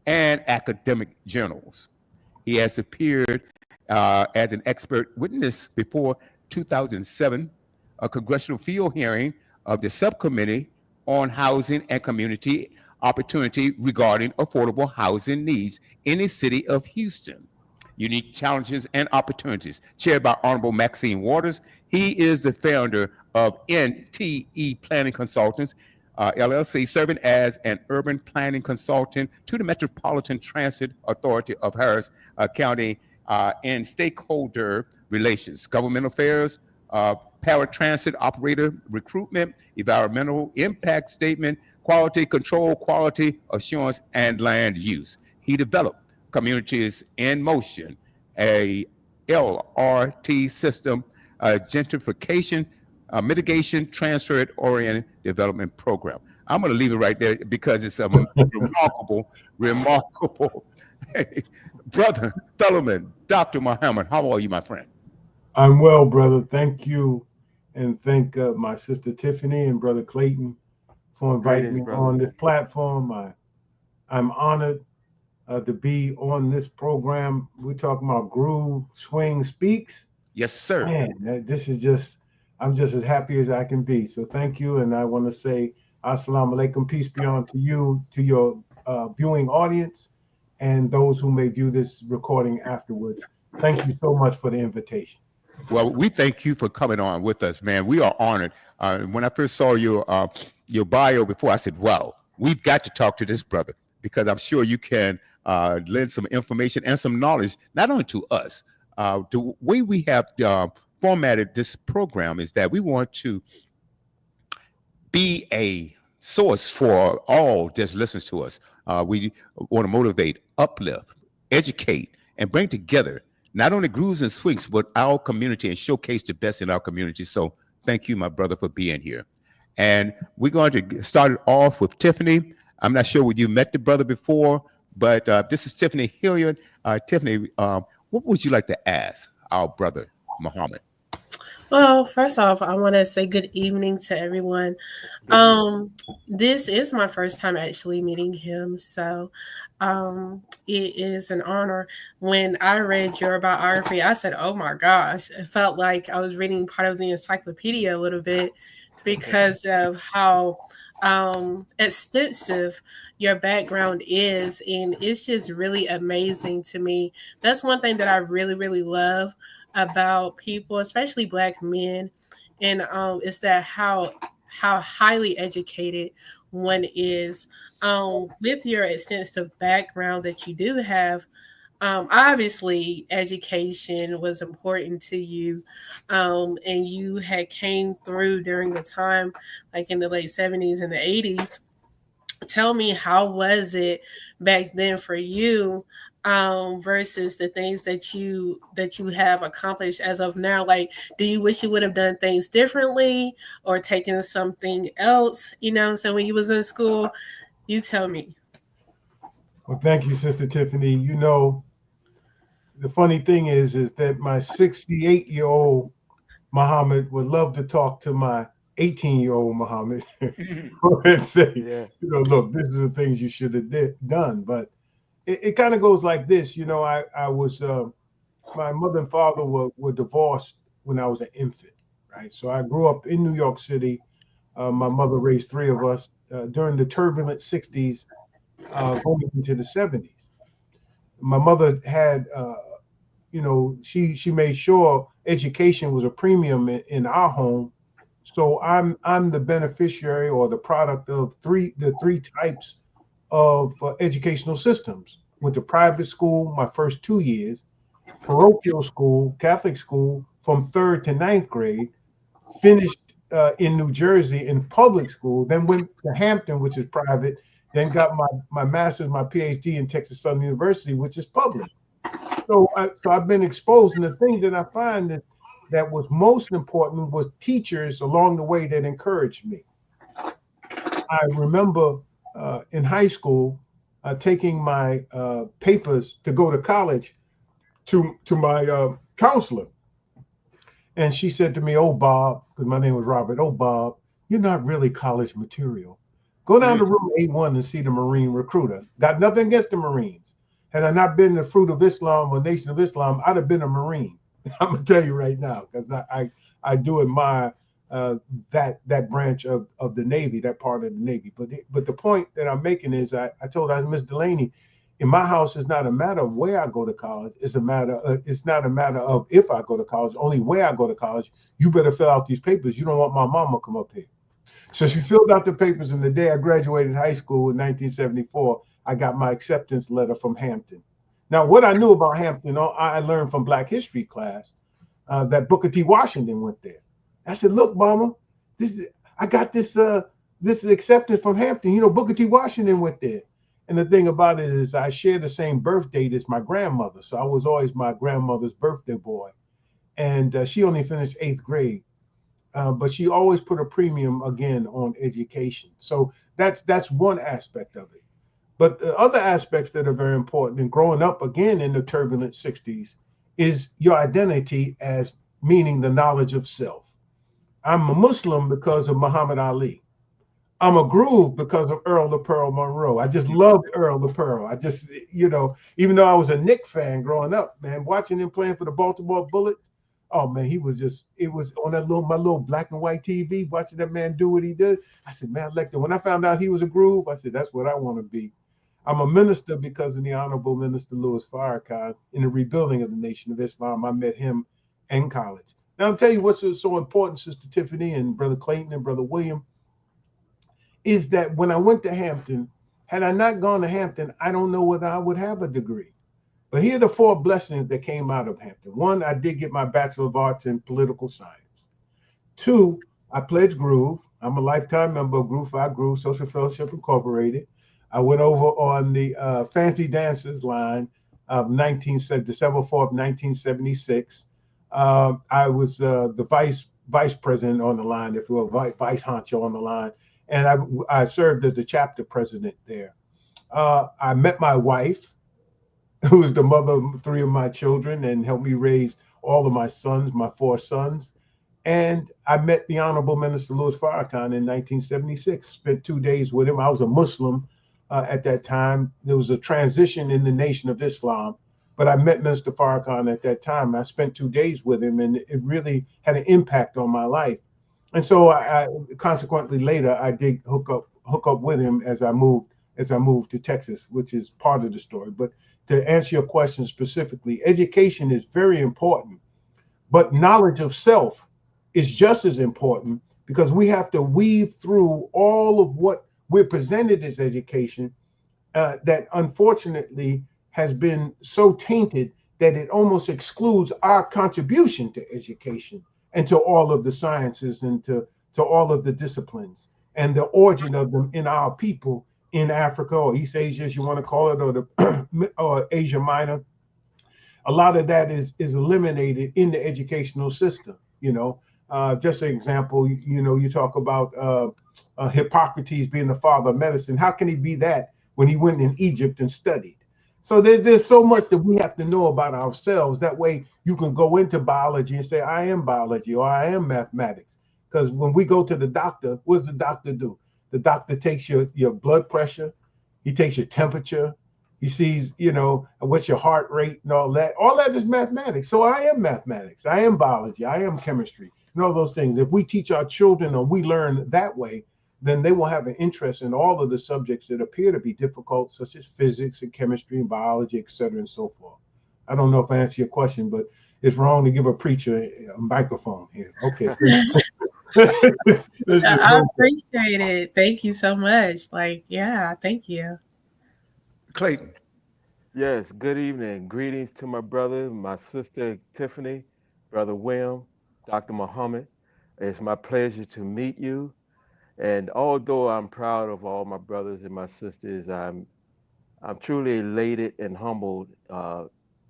and academic journals. He has appeared as an expert witness before 2007, a congressional field hearing of the subcommittee on housing and community opportunity regarding affordable housing needs in the city of Houston. Unique challenges and opportunities, chaired by Honorable Maxine Waters. He is the founder of NTE Planning Consultants, LLC, serving as an urban planning consultant to the Metropolitan Transit Authority of Harris County in stakeholder relations, government affairs, paratransit operator recruitment, environmental impact statement, quality control, quality assurance, and land use. He developed Communities in Motion, a LRT system, gentrification, mitigation, transfer oriented development program. I'm going to leave it right there because it's a remarkable brother, fellowman, Dr. Muhammad. How are you, my friend? I'm well, brother. Thank you. And thank my sister Tiffany and brother Clayton for inviting Greetings, me brother. on this platform. I'm honored to be on this program. We're talking about Groove Swing Speaks. Yes, sir. Man, this is just, I'm just as happy as I can be. So thank you. And I want to say, Assalamu alaikum, peace be on to you, to your viewing audience, and those who may view this recording afterwards. Thank you so much for the invitation. Well, we thank you for coming on with us, man. We are honored. When I first saw your bio before, I said, "Wow, we've got to talk to this brother because I'm sure you can lend some information and some knowledge, not only to us. The way we have formatted this program is that we want to be a source for all that listens to us. We want to motivate, uplift, educate, and bring together not only grooves and swings, but our community and showcase the best in our community. So thank you, my brother, for being here. And we're going to start it off with Tiffany. I'm not sure whether you met the brother before, but this is Tiffany Hilliard. Tiffany, what would you like to ask our brother, Muhammad? Well, first off, I want to say good evening to everyone. This is my first time actually meeting him, so it is an honor. When I read your biography, I said, "Oh my gosh!" It felt like I was reading part of the encyclopedia a little bit because of how extensive your background is, and it's just really amazing to me. That's one thing that I really, really love about people, especially Black men, and is that how highly educated one is. With your extensive background that you do have, obviously education was important to you, and you had came through during the time, like in the late 70s and the 80s. Tell me, how was it back then for you, versus the things that you have accomplished as of now? Like, do you wish you would have done things differently or taken something else? So when you was in school, you tell me. Well, thank you, Sister Tiffany. You know, the funny thing is that my 68-year-old Muhammad would love to talk to my 18-year-old Muhammad and say, Yeah. Look, this is the things you should have done. But it kind of goes like this. I was, my mother and father were divorced when I was an infant, right? So I grew up in New York City. My mother raised three of us during the turbulent 60s, going into the 70s. My mother had, she made sure education was a premium in our home. So I'm the beneficiary or the product of the three types of educational systems. Went to private school my first 2 years, parochial school, Catholic school from 3rd to 9th grade, finished in New Jersey in public school, then went to Hampton, which is private, then got my master's, my PhD in Texas Southern University, which is public. So I've been exposed, and the thing that I find that was most important was teachers along the way that encouraged me. I remember in high school taking my papers to go to college to my counselor. And she said to me, "Oh, Bob," because my name was Robert, "Oh, Bob, you're not really college material." Go down Mm. to room 81 and see the Marine recruiter. Got nothing against the Marines. Had I not been the Fruit of Islam or Nation of Islam, I'd have been a Marine. I'm gonna tell you right now, because I do admire that branch of the Navy, that part of the Navy. But the point that I'm making is, I told Miss Delaney, in my house, it's not a matter of where I go to college. It's not a matter of if I go to college. Only where I go to college. You better fill out these papers. You don't want my mama come up here. So she filled out the papers, and the day I graduated high school in 1974, I got my acceptance letter from Hampton. Now, what I knew about Hampton, I learned from Black History class, that Booker T. Washington went there. I said, "Look, Mama, I got this is acceptance from Hampton. Booker T. Washington went there." And the thing about it is, I share the same birth date as my grandmother, so I was always my grandmother's birthday boy. And she only finished 8th grade. But she always put a premium again on education. So that's one aspect of it. But the other aspects that are very important in growing up again in the turbulent 60s is your identity as meaning the knowledge of self. I'm a Muslim because of Muhammad Ali. I'm a groove because of Earl the Pearl Monroe. I just loved Earl the Pearl. I just, even though I was a Knick fan growing up, man, watching him playing for the Baltimore Bullets, oh man, it was on my little black and white TV, watching that man do what he did. I said, man, when I found out he was a groove, I said, that's what I want to be. I'm a minister because of the Honorable Minister Louis Farrakhan in the rebuilding of the Nation of Islam. I met him in college. Now, I'll tell you what's so important, Sister Tiffany and Brother Clayton and Brother William, is that when I went to Hampton, had I not gone to Hampton, I don't know whether I would have a degree. But here are the 4 blessings that came out of Hampton. 1, I did get my Bachelor of Arts in Political Science. 2, I pledged Groove. I'm a lifetime member of Groove 5 Groove Social Fellowship Incorporated. I went over on the Fancy Dancers line of December 4th, 1976. I was the vice president on the line, if you will, vice honcho on the line. And I served as the chapter president there. I met my wife, who is the mother of 3 of my children and helped me raise all of my sons, my 4 sons. And I met the Honorable Minister Louis Farrakhan in 1976, spent 2 days with him. I was a Muslim at that time. There was a transition in the Nation of Islam, but I met Minister Farrakhan at that time. I spent 2 days with him, and it really had an impact on my life. And so I consequently later, I did hook up with him as I moved to Texas, which is part of the story. But to answer your question specifically, education is very important, but knowledge of self is just as important, because we have to weave through all of what we're presented as education that unfortunately has been so tainted that it almost excludes our contribution to education and to all of the sciences and to all of the disciplines and the origin of them in our people in Africa or East Asia, as you want to call it, or the or Asia Minor. A lot of that is eliminated in the educational system. Just an example, you talk about Hippocrates being the father of medicine. How can he be that when he went in Egypt and studied? So there's so much that we have to know about ourselves. That way you can go into biology and say, I am biology or I am mathematics. Because when we go to the doctor, what does the doctor do? The doctor takes your blood pressure. He takes your temperature. He sees, what's your heart rate and all that. All that is mathematics. So I am mathematics. I am biology. I am chemistry and all those things. If we teach our children or we learn that way, then they will have an interest in all of the subjects that appear to be difficult, such as physics and chemistry and biology, et cetera, and so forth. I don't know if I answered your question, but it's wrong to give a preacher a microphone here. Okay. I appreciate it. Thank you so much. Thank you. Clayton. Yes, good evening. Greetings to my brother, my sister Tiffany, brother William, Dr. Muhammad. It's my pleasure to meet you. And although I'm proud of all my brothers and my sisters, I'm truly elated and humbled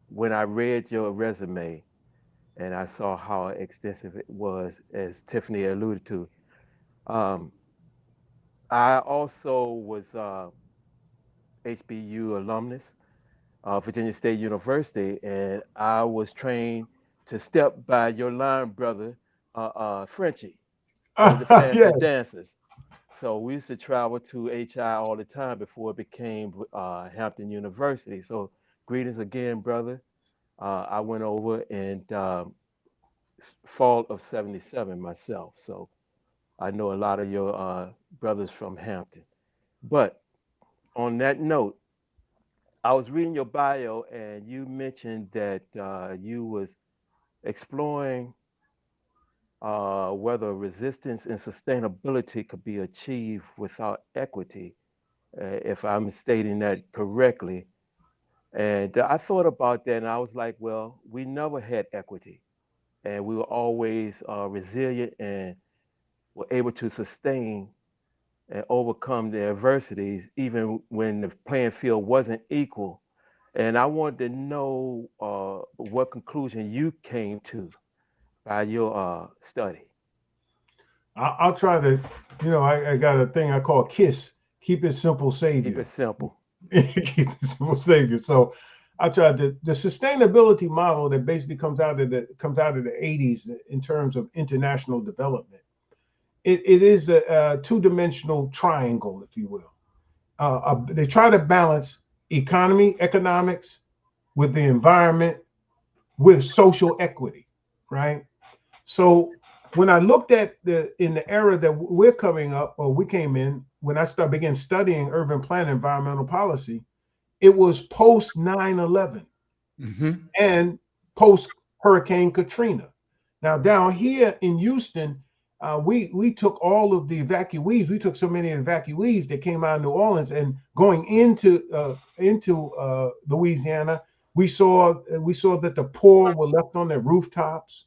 when I read your resume and I saw how extensive it was, as Tiffany alluded to. Um, I also was HBU alumnus, Virginia State University, and I was trained to step by your line brother, Frenchie, of the Fancy Yes. Dancers. So we used to travel to HI all the time before it became Hampton University. So greetings again, brother. I went over in fall of '77 myself. So I know a lot of your brothers from Hampton. But on that note, I was reading your bio and you mentioned that you was exploring whether resistance and sustainability could be achieved without equity, if I'm stating that correctly. And I thought about that and I was like, well, we never had equity and we were always resilient and were able to sustain and overcome the adversities even when the playing field wasn't equal. And I wanted to know what conclusion you came to by your study. I'll try to, I got a thing I call KISS, keep it simple, Keep savior. it simple. Keep it simple, savior. So I tried the sustainability model that basically comes out of the 80s in terms of international development. It is a two-dimensional triangle, if you will. They try to balance economics with the environment with social equity, right? So when I looked at in the era that we're coming up, or we came in, when I began studying urban planning, environmental policy, it was post 9/11 Mm-hmm. and post Hurricane Katrina. Now down here in Houston, we took all of the evacuees. We took so many evacuees that came out of New Orleans and going into Louisiana. We saw that the poor were left on their rooftops.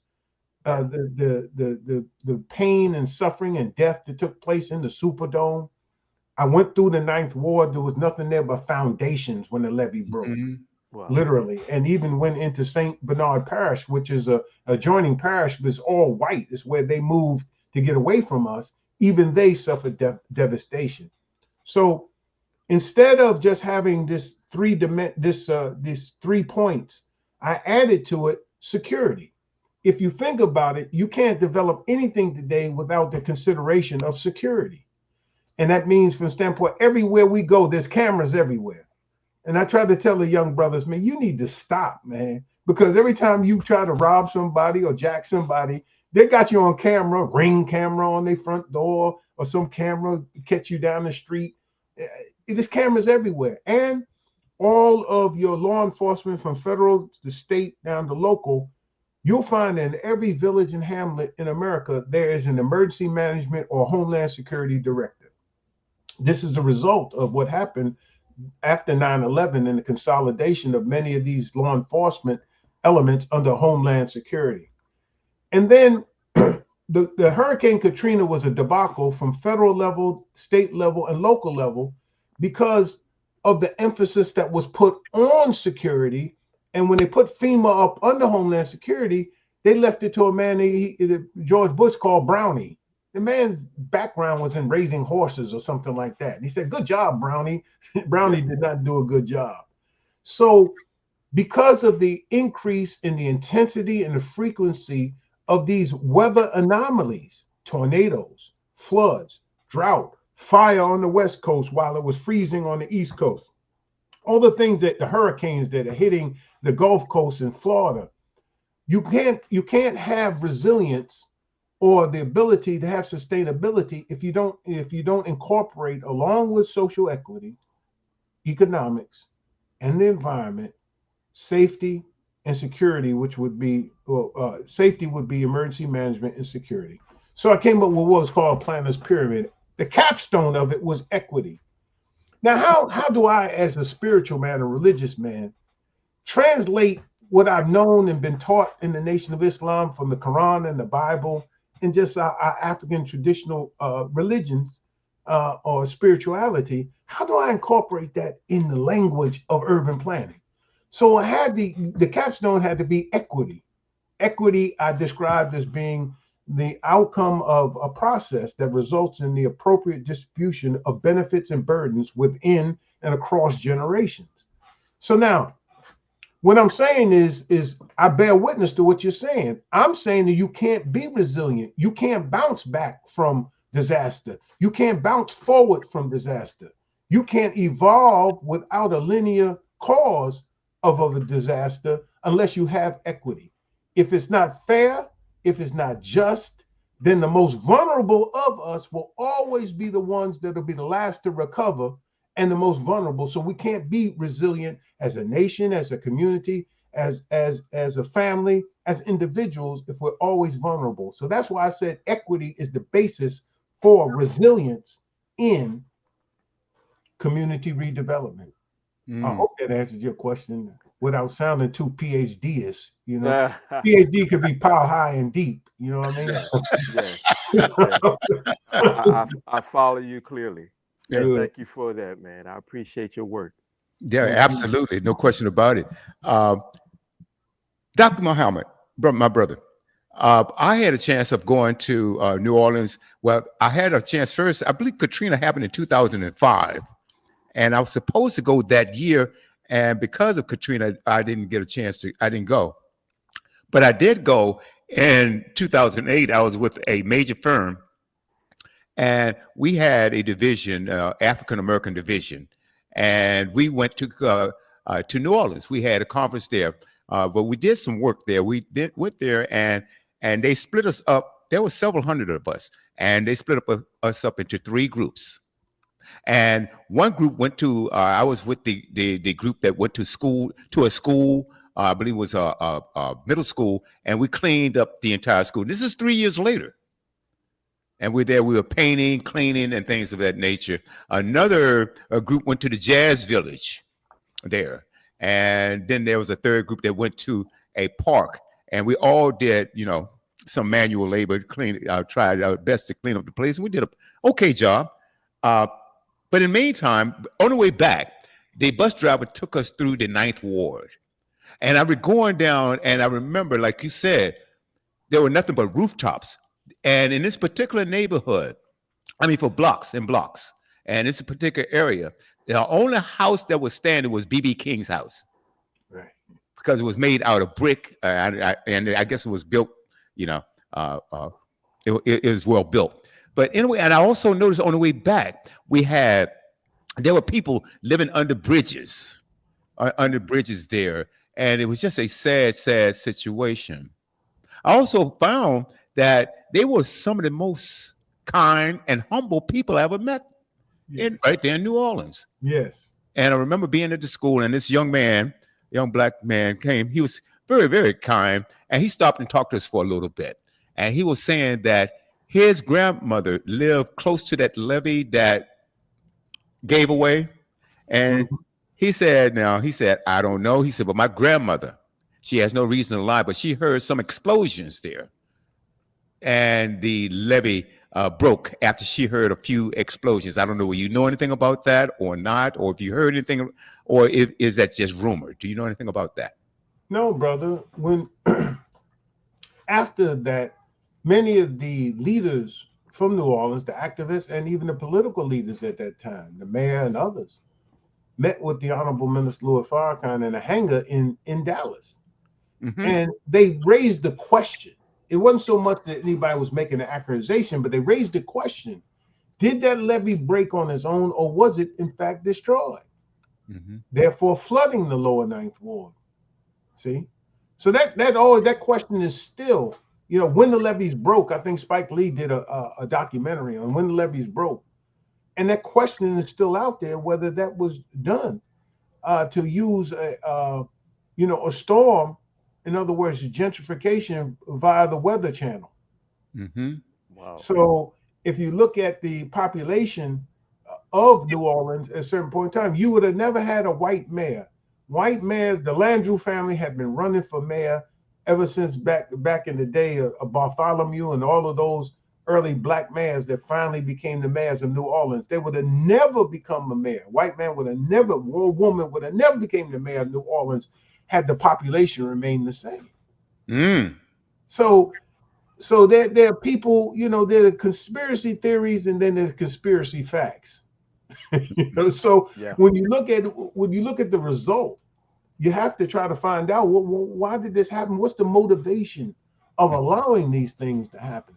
The pain and suffering and death that took place in the Superdome. I went through the Ninth Ward. There was nothing there but foundations when the levee broke, Mm-hmm. Wow. literally, and even went into St. Bernard Parish, which is a adjoining parish, but it's all white. It's where they moved to get away from us. Even they suffered devastation. So instead of just having these 3 points, I added to it security. If you think about it, you can't develop anything today without the consideration of security. And that means, from the standpoint, everywhere we go, there's cameras everywhere. And I try to tell the young brothers, man, you need to stop, man, because every time you try to rob somebody or jack somebody, they got you on camera, ring camera on their front door, or some camera catch you down the street. There's cameras everywhere. And all of your law enforcement from federal to state down to local, you'll find that in every village and hamlet in America, there is an emergency management or homeland security director. This is the result of what happened after 9/11 and the consolidation of many of these law enforcement elements under homeland security. And then the Hurricane Katrina was a debacle from federal level, state level, and local level because of the emphasis that was put on security. And when they put FEMA up under Homeland Security, they left it to a man George Bush called Brownie. The man's background was in raising horses or something like that. And he said, "Good job, Brownie." Brownie did not do a good job. So because of the increase in the intensity and the frequency of these weather anomalies, tornadoes, floods, drought, fire on the West Coast while it was freezing on the East Coast, all the things that the hurricanes that are hitting the Gulf Coast in Florida, you can't have resilience or the ability to have sustainability if you don't incorporate, along with social equity, economics, and the environment, safety and security, which would be safety would be emergency management and security. So I came up with what was called Planner's Pyramid. The capstone of it was equity. Now, how do I, as a spiritual man, a religious man, translate what I've known and been taught in the Nation of Islam from the Quran and the Bible and just our African traditional religions or spirituality? How do I incorporate that in the language of urban planning? So I had the capstone had to be equity. Equity I described as being the outcome of a process that results in the appropriate distribution of benefits and burdens within and across generations. So now, what I'm saying is I bear witness to what you're saying. I'm saying that you can't be resilient. You can't bounce back from disaster. You can't bounce forward from disaster. You can't evolve without a linear cause of a disaster unless you have equity. If it's not fair, if it's not just, then the most vulnerable of us will always be the ones that will be the last to recover and the most vulnerable. So we can't be resilient as a nation, as a community, as a family, as individuals, if we're always vulnerable. So that's why I said equity is the basis for resilience in community redevelopment. I hope that answers your question without sounding too PhD-ish, you know. PhD could be power high and deep, you know what I mean? Yes, yes. I follow you clearly. Yeah. And thank you for that, man. I appreciate your work. Yeah, absolutely. No question about it. Dr. Muhammad, my brother, I had a chance of going to New Orleans. Well, I had a chance first. I believe Katrina happened in 2005. And I was supposed to go that year. And because of Katrina, I didn't get a chance to, I didn't go. But I did go in 2008. I was with a major firm. And we had a division, African-American division. And we went to New Orleans. We had a conference there. But we did some work there. Went there and they split us up. There were several hundred of us. And they split us up into 3 groups. And one group went to, I was with the group that went to a school, I believe it was a middle school, and we cleaned up the entire school. This is 3 years later. And we're there, we were painting, cleaning, and things of that nature. Another group went to the Jazz Village there. And then there was a third group that went to a park. And we all did, some manual labor, tried our best to clean up the place. And we did an okay job. But in the meantime, on the way back, the bus driver took us through the 9th Ward. And I was going down, and I remember, like you said, there were nothing but rooftops. And in this particular neighborhood, for blocks and blocks, and it's a particular area, the only house that was standing was B.B. King's house. Right. Because it was made out of brick, and I guess it was built, it was well built. But anyway, and I also noticed on the way back, there were people living under bridges there. And it was just a sad, sad situation. I also found that they were some of the most kind and humble people I ever met right there in New Orleans. Yes. And I remember being at the school, and this young black man came. He was very, very kind. And he stopped and talked to us for a little bit. And he was saying that his grandmother lived close to that levee that gave away. And he said, I don't know. He said, but my grandmother, she has no reason to lie, but she heard some explosions there. And the levee broke after she heard a few explosions. I don't know, will you know anything about that or not? Or if you heard anything, or is that just rumor? Do you know anything about that? No, brother. When after that, many of the leaders from New Orleans, the activists, and even the political leaders at that time, the mayor and others, met with the Honorable Minister Louis Farrakhan in a hangar in Dallas. Mm-hmm. And they raised the question. It wasn't so much that anybody was making an accusation, but they raised the question, did that levee break on its own, or was it in fact destroyed? Mm-hmm. Therefore flooding the lower 9th Ward. See? So that question is still, when the levees broke. I think Spike Lee did a documentary on when the levees broke. And that question is still out there, whether that was done to use a storm, in other words, gentrification via the Weather Channel. Mm-hmm. Wow. So if you look at the population of New Orleans at a certain point in time, you would have never had a white mayor. White mayors, the Landrew family had been running for mayor ever since back in the day of Bartholomew and all of those early black mayors that finally became the mayors of New Orleans. They would have never become a mayor. White man would have never, or woman would have never became the mayor of New Orleans had the population remained the same. Mm. So there are people, there are conspiracy theories and then there's conspiracy facts. So yeah. When you look at the result, you have to try to find out why did this happen? What's the motivation of allowing these things to happen?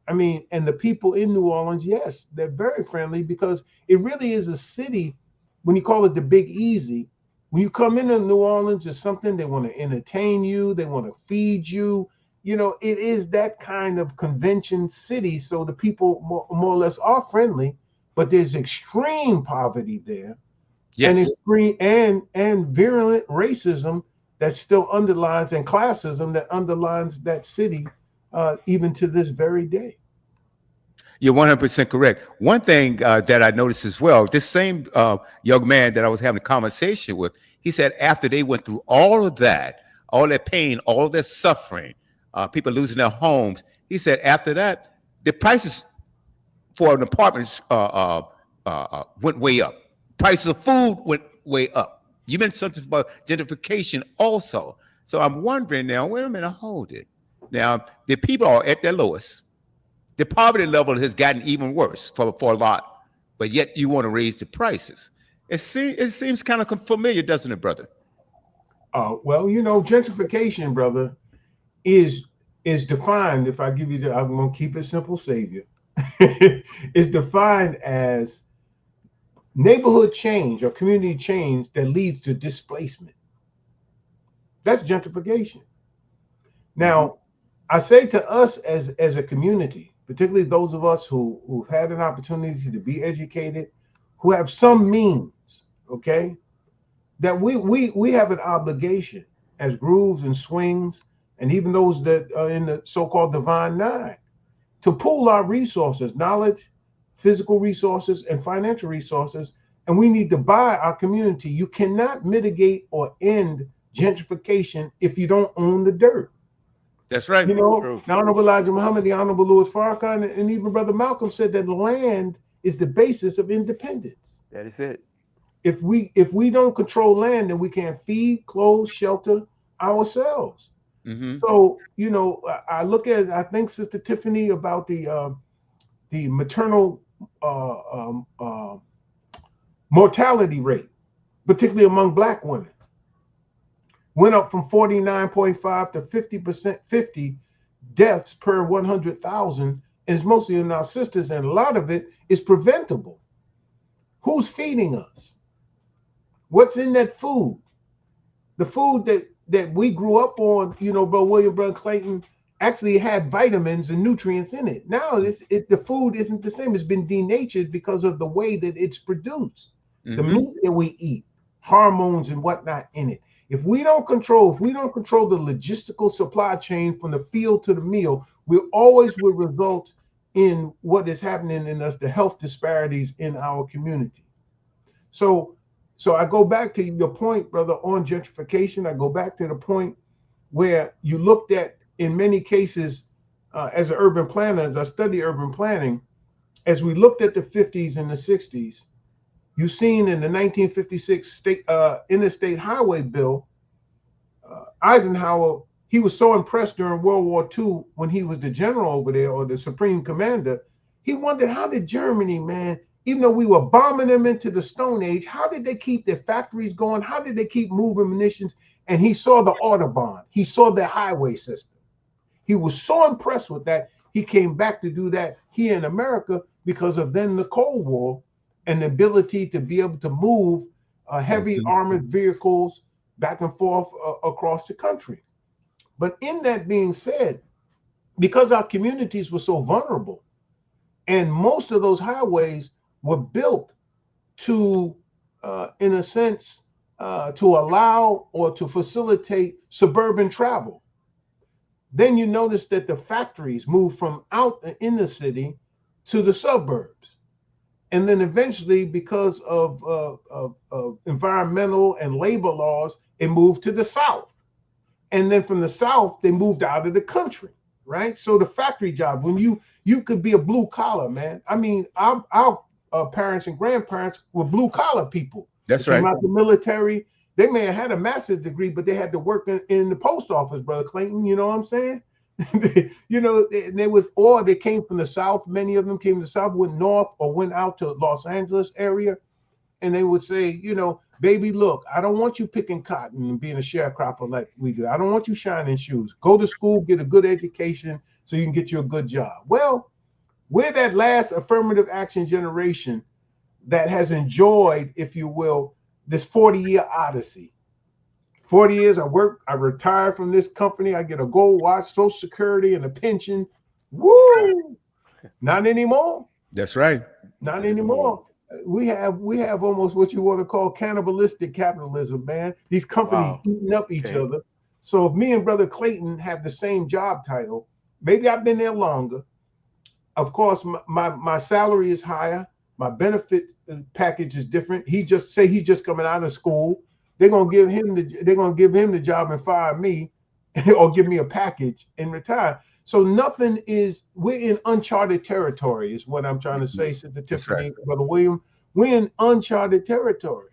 I mean, and the people in New Orleans, yes, they're very friendly because it really is a city. When you call it the Big Easy, when you come into New Orleans, it's something they want to entertain you, they want to feed you. You know, it is that kind of convention city. So the people more or less are friendly, but there's extreme poverty there, and Yes. extreme and virulent racism that still underlines, and classism that underlines that city, even to this very day. You're 100% correct. One thing that I noticed as well, this same young man that I was having a conversation with, he said after they went through all that pain, all that suffering, people losing their homes, he said after that, the prices for an apartment went way up. Prices of food went way up. You mentioned something about gentrification also. So I'm wondering now, wait a minute, hold it. Now, the people are at their lowest. The poverty level has gotten even worse for a lot, but yet you want to raise the prices. It seems kind of familiar, doesn't it, brother? Well, you know, gentrification, brother, is is defined. If I give you the, I'm gonna keep it simple, Savior. It's defined as neighborhood change or community change that leads to displacement. That's gentrification. Mm-hmm. Now, I say to us as a community, particularly those of us who've had an opportunity to be educated, who have some means, okay, that we have an obligation as grooves and swings, and even those that are in the so-called divine nine, to pool our resources, knowledge, physical resources, and financial resources, and we need to buy our community. You cannot mitigate or end gentrification if you don't own the dirt. That's right. You know, True. the Honorable Elijah Muhammad, the Honorable Louis Farrakhan, and even Brother Malcolm said that land is the basis of independence. That is it. If we don't control land, then we can't feed, clothe, shelter ourselves. Mm-hmm. So, you know, I think Sister Tiffany about the maternal mortality rate, particularly among Black women, went up from 49.5 to 50%, 50 deaths per 100,000, and it's mostly in our sisters, and a lot of it is preventable. Who's feeding us? What's in that food? The food that we grew up on, you know, Bro William, Bro Clayton, actually had vitamins and nutrients in it. Now the food isn't the same. It's been denatured because of the way that it's produced. The Mm-hmm. meat that we eat, hormones and whatnot in it. If we don't control the logistical supply chain from the field to the meal, we always will result in what is happening in us, the health disparities in our community. So, so I go back to your point, brother, on gentrification. I go back to the point where you looked at, in many cases, as an urban planner, as I study urban planning, as we looked at the 50s and the 60s, you've seen in the 1956 interstate highway bill, Eisenhower, he was so impressed during World War II when he was the general over there, or the supreme commander. He wondered, how did Germany, man, even though we were bombing them into the Stone Age, how did they keep their factories going? How did they keep moving munitions? And he saw the Autobahn. He saw the highway system. He was so impressed with that. He came back to do that here in America because of then the Cold War and the ability to be able to move heavy armored vehicles back and forth across the country. But in that being said, because our communities were so vulnerable, and most of those highways were built to, in a sense, to allow or to facilitate suburban travel, then you notice that the factories moved from out in the city to the suburbs. And then eventually, because of environmental and labor laws, it moved to the South. And then from the South, they moved out of the country, right? So the factory job, when you could be a blue collar, man. I mean, our parents and grandparents were blue collar people. That's They came right. out the military. They may have had a master's degree, but they had to work in the post office, Brother Clayton. You know what I'm saying? You know, they was, or they came from the South. Many of them came to the South, went north or went out to Los Angeles area, and they would say, you know, baby, look, I don't want you picking cotton and being a sharecropper like we do. I don't want you shining shoes. Go to school, get a good education so you can get you a good job. Well, We're that last affirmative action generation that has enjoyed, if you will, this 40-year odyssey. 40 years I work, I retire from this company, I get a gold watch, Social Security, and a pension. Woo! Not anymore. That's right. Not anymore. We have almost what you want to call cannibalistic capitalism, man. These companies eating up each other. So if me and Brother Clayton have the same job title, maybe I've been there longer. Of course, my salary is higher. My benefit package is different. He's just coming out of school. They're gonna give him the job and fire me, or give me a package and retire. So we're in uncharted territory, is what I'm trying to say, Sister Tiffany, right. Brother William. We're in uncharted territory.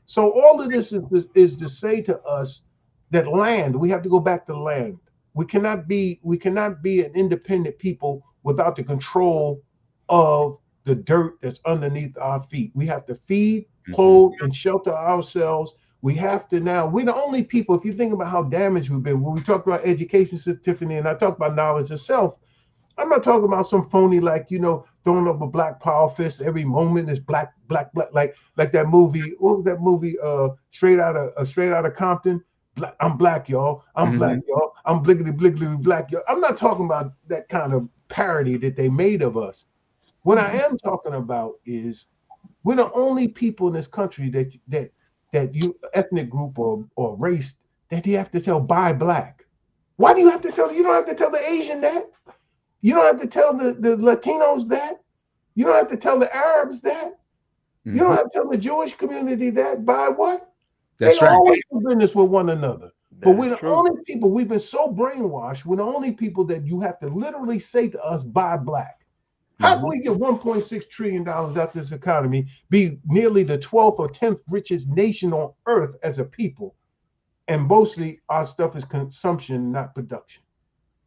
So all of this is to say to us that land, we have to go back to land. We cannot be an independent people without the control of the dirt that's underneath our feet. We have to feed, clothe, and shelter ourselves. We have to now, we're the only people, if you think about how damaged we've been, when we talk about education, Sister Tiffany, and I talk about knowledge itself, I'm not talking about some phony, like, throwing up a black power fist every moment is black, like that movie. What was that movie? Straight out of Compton. I'm black, y'all. I'm black, y'all. I'm bliggity black, y'all. I'm not talking about that kind of parody that they made of us. What I am talking about is we're the only people in this country that you ethnic group or race that you have to tell buy black. Why do you have to tell? You don't have to tell the Asian that. You don't have to tell the Latinos that. You don't have to tell the Arabs that. You don't have to tell the Jewish community that. Buy what? That's right. They always do business with one another. But we're the only people, we've been so brainwashed, we're the only people that you have to literally say to us, buy black. How can we get $1.6 trillion out this economy, be nearly the 12th or 10th richest nation on earth as a people, and mostly our stuff is consumption, not production?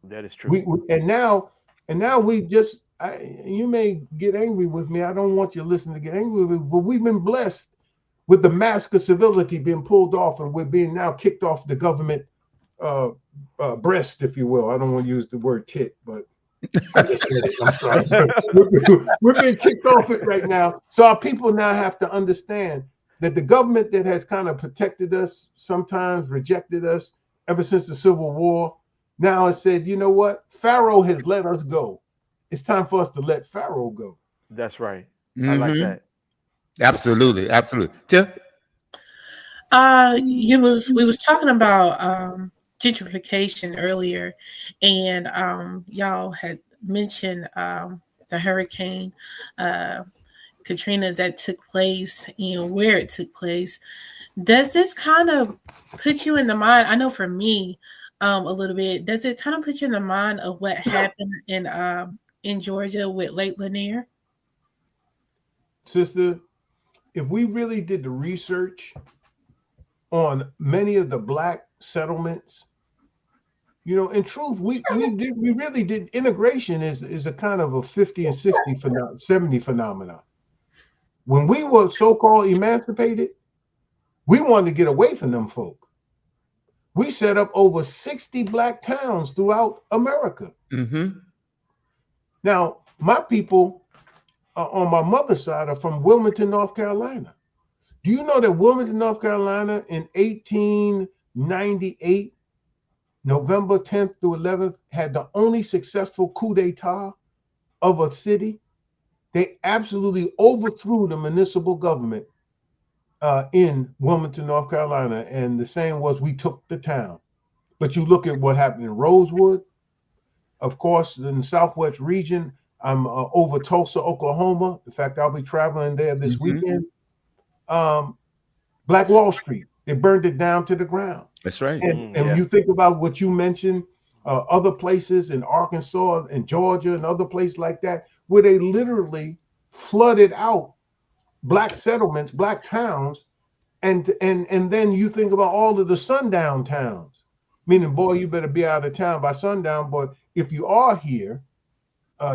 That is true. And now we just, you may get angry with me. I don't want you to listen to get angry with me, but we've been blessed with the mask of civility being pulled off, and we're being now kicked off the government breast, if you will. I don't want to use the word tit, but I just said it. I'm sorry. We're being kicked off it right now. So our people now have to understand that the government that has kind of protected us, sometimes rejected us ever since the Civil War, now has said, you know what? Pharaoh has let us go. It's time for us to let Pharaoh go. That's right. I like that. Absolutely. Tiff? We was talking about gentrification earlier, and y'all had mentioned the hurricane Katrina that took place and where it took place. Does this kind of put you in the mind? I know for me, a little bit. Does it kind of put you in the mind of what happened in Georgia with Lake Lanier? Sister, if we really did the research on many of the black settlements, in truth, we really did. Integration is a kind of a 50 and 70 phenomenon. When we were so-called emancipated, we wanted to get away from them folk. We set up over 60 black towns throughout America. Now, my people on my mother's side are from Wilmington, North Carolina. Do you know that Wilmington, North Carolina in 1898, November 10th through 11th, had the only successful coup d'etat of a city? They absolutely overthrew the municipal government in Wilmington, North Carolina. And the saying was, we took the town. But you look at what happened in Rosewood, of course, in the Southwest region. I'm over Tulsa, Oklahoma. In fact, I'll be traveling there this weekend. Black Wall Street, they burned it down to the ground. That's right. And you think about what you mentioned, other places in Arkansas and Georgia and other places like that, where they literally flooded out black settlements, black towns, and then you think about all of the sundown towns, meaning, boy, you better be out of town by sundown. But if you are here,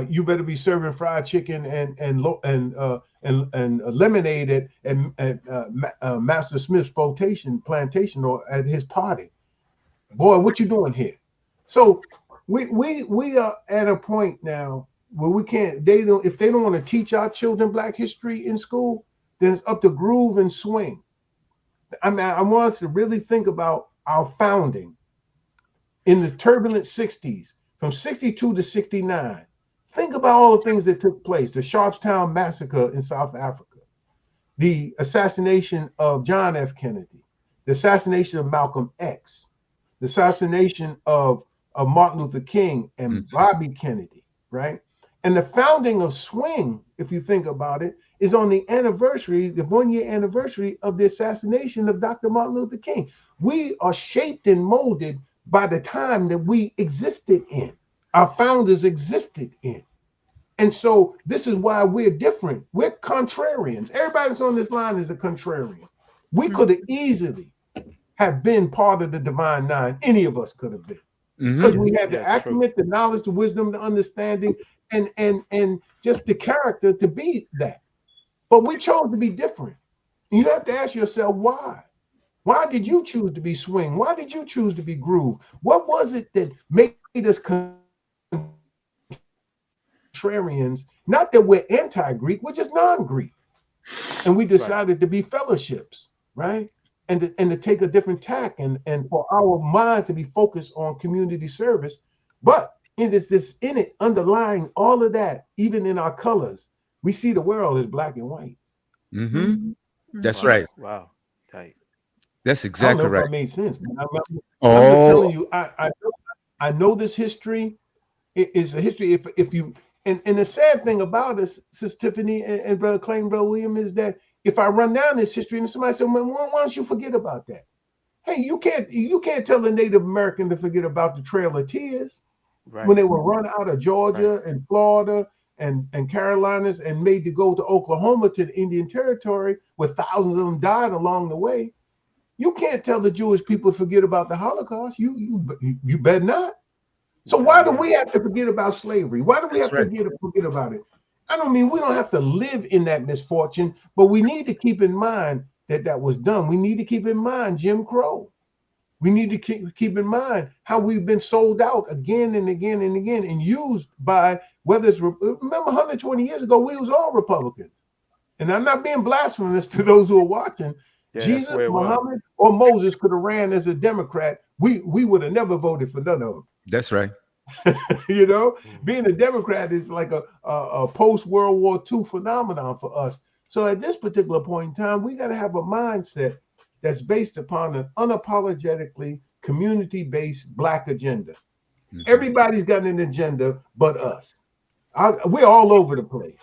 you better be serving fried chicken and lemonade at Master Smith's plantation or at his party. Boy, what you doing here? So we are at a point now well, we can't. They don't. If they don't want to teach our children Black history in school, then it's up to groove and swing. I mean, I want us to really think about our founding in the turbulent 60s, from 62 to 69. Think about all the things that took place: the Sharpstown massacre in South Africa, the assassination of John F. Kennedy, the assassination of Malcolm X, the assassination of Martin Luther King and Bobby Kennedy, right? And the founding of swing, if you think about it, is on the anniversary, the 1-year anniversary of the assassination of Dr. Martin Luther King. We are shaped and molded by the time that we existed in, our founders existed in. And so this is why we're different. We're contrarians. Everybody that's on this line is a contrarian. We could have easily have been part of the Divine Nine. Any of us could have been. Because we had the acumen, the knowledge, the wisdom, the understanding, and just the character to be that. But we chose to be different. And you have to ask yourself, why? Why did you choose to be swing? Why did you choose to be groove? What was it that made us contrarians? Not that we're anti-Greek, we're just non-Greek. And we decided to be fellowships, right? And to take a different tack and for our mind to be focused on community service. But it is this in it, underlying all of that, even in our colors, we see the world as black and white. That's right. Wow. Tight. That's exactly right. If that made sense. Man. I'm just telling you, I know this history is a history. If you and the sad thing about us, Sister Tiffany and Brother Clay and Brother William, is that if I run down this history and somebody said, well, why don't you forget about that? Hey, you can't tell a Native American to forget about the Trail of Tears when they were run out of Georgia and Florida and Carolinas and made to go to Oklahoma to the Indian Territory, where thousands of them died along the way. You can't tell the Jewish people to forget about the Holocaust. You better not. So why do we have to forget about slavery? Why do we have to forget about it? I don't mean we don't have to live in that misfortune, but we need to keep in mind that was done. We need to keep in mind Jim Crow. We need to keep in mind how we've been sold out again and again and again and used by, whether it's, remember 120 years ago, we was all Republicans. And I'm not being blasphemous to those who are watching. Yeah, Jesus, Muhammad, or Moses could have ran as a Democrat. We would have never voted for none of them. That's right. You know, being a Democrat is like a post-World War II phenomenon for us. So at this particular point in time, we got to have a mindset that's based upon an unapologetically community-based Black agenda. Everybody's got an agenda but us. We're all over the place.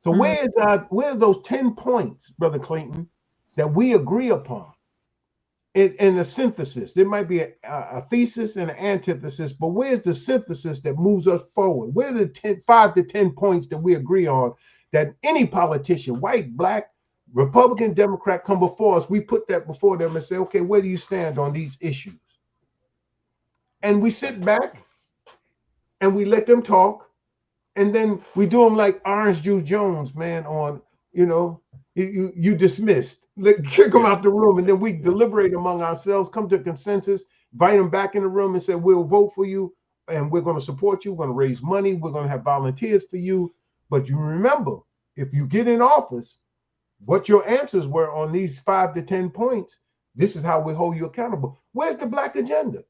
So where are those 10 points, Brother Clayton, that we agree upon in a synthesis? There might be a thesis and an antithesis, but where's the synthesis that moves us forward? Where are the 5 to 10 points that we agree on that any politician, white, Black, Republican, Democrat, come before us, we put that before them and say, okay, where do you stand on these issues? And we sit back and we let them talk, and then we do them like Orange Juice Jones, man, on, you dismissed. Kick them out the room, and then we deliberate among ourselves, come to a consensus, invite them back in the room and say, we'll vote for you, and we're going to support you, we're going to raise money, we're going to have volunteers for you. But you remember, if you get in office, what your answers were on these 5 to 10 points, this is how we hold you accountable. Where's the Black agenda?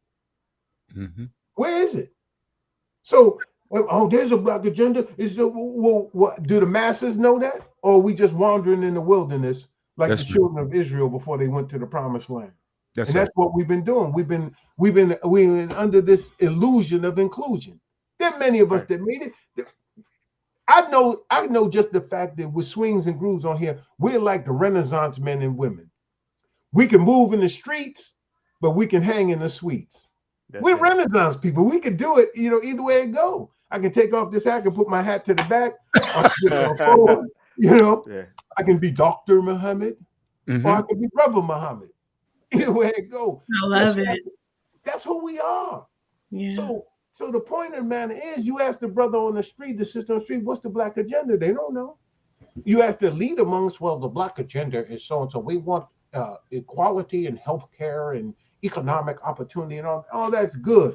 Where is it? So, there's a Black agenda. What, do the masses know that? Or are we just wandering in the wilderness like the children of Israel before they went to the promised land? That's what we've been doing. We've been under this illusion of inclusion. There are many of us that made it. I know just the fact that with swings and grooves on here, we're like the Renaissance men and women. We can move in the streets, but we can hang in the suites. We're Renaissance people. We can do it, either way it go. I can take off this hat, I can put my hat to the back, I can be Dr. Muhammad, or I can be Brother Muhammad. Either way it go. I love it. That's who we are. Yeah. So the point of the matter is, you ask the brother on the street, the sister on the street, what's the Black agenda? They don't know. You ask the leader amongst, well, the Black agenda is so and so. We want equality and healthcare and economic opportunity and all that's good.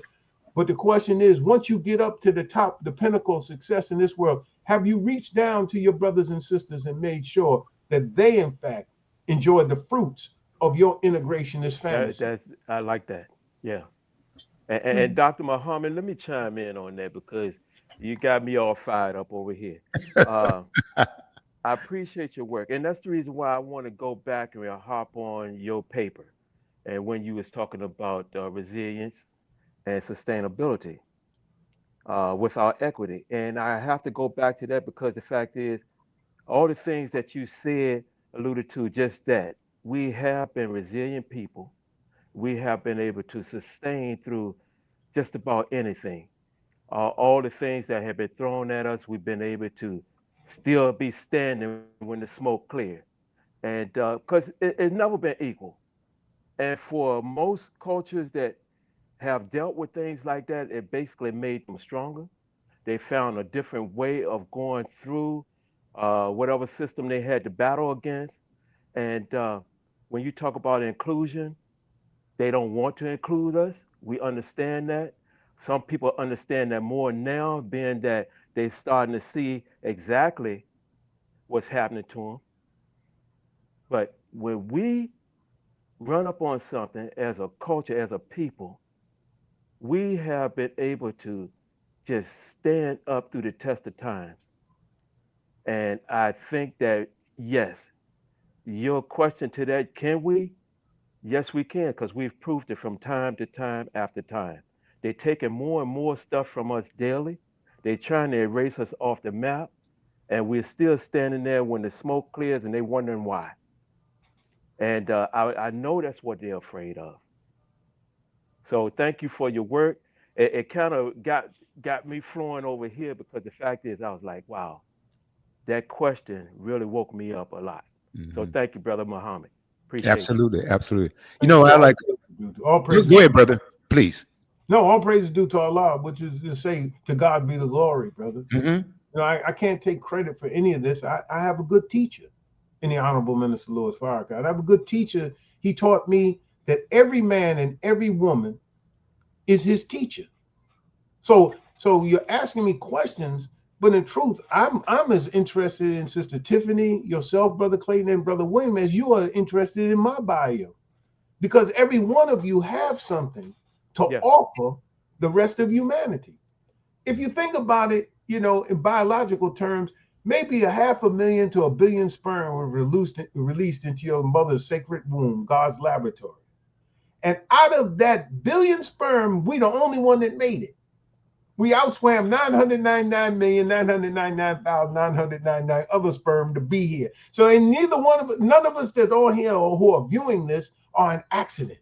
But the question is, once you get up to the top, the pinnacle of success in this world, have you reached down to your brothers and sisters and made sure that they, in fact, enjoy the fruits of your integration as fantasy? I like that. Yeah. And Dr. Muhammad, let me chime in on that because you got me all fired up over here. Uh, I appreciate your work, and that's the reason why I want to go back and hop on your paper, and when you was talking about resilience and sustainability with our equity, and I have to go back to that because the fact is, all the things that you said alluded to just that we have been resilient people. We have been able to sustain through just about anything. All the things that have been thrown at us, we've been able to still be standing when the smoke cleared. And because it's never been equal. And for most cultures that have dealt with things like that, it basically made them stronger. They found a different way of going through whatever system they had to battle against. And when you talk about inclusion, they don't want to include us. We understand that. Some people understand that more now, being that they're starting to see exactly what's happening to them. But when we run up on something as a culture, as a people, we have been able to just stand up through the test of times. And I think that, yes, your question to that, can we? Yes, we can, because we've proved it from time to time after time. They're taking more and more stuff from us daily. They're trying to erase us off the map, and we're still standing there when the smoke clears and they're wondering why. And I know that's what they're afraid of. So thank you for your work. It kind of got me flowing over here because the fact is, I was like, wow, that question really woke me up a lot. So Mhm. thank you, Brother Muhammad. Appreciate you. Absolutely, absolutely. You Thank know, you. I like. All Go, praise go ahead, brother. Please. No, all praise is due to Allah, which is to say, to God be the glory, brother. Hmm. I can't take credit for any of this. I have a good teacher in the Honorable Minister Louis Farrakhan. I have a good teacher. He taught me that every man and every woman is his teacher. So you're asking me questions, but in truth, I'm as interested in Sister Tiffany, yourself, Brother Clayton, and Brother William, as you are interested in my bio. Because every one of you have something to Yeah. offer the rest of humanity. If you think about it, in biological terms, maybe 500,000 to 1 billion sperm were released into your mother's sacred womb, God's laboratory. And out of that billion sperm, we the only one that made it. We outswam 999,999,999 other sperm to be here. So in none of us that's on here or who are viewing this are an accident.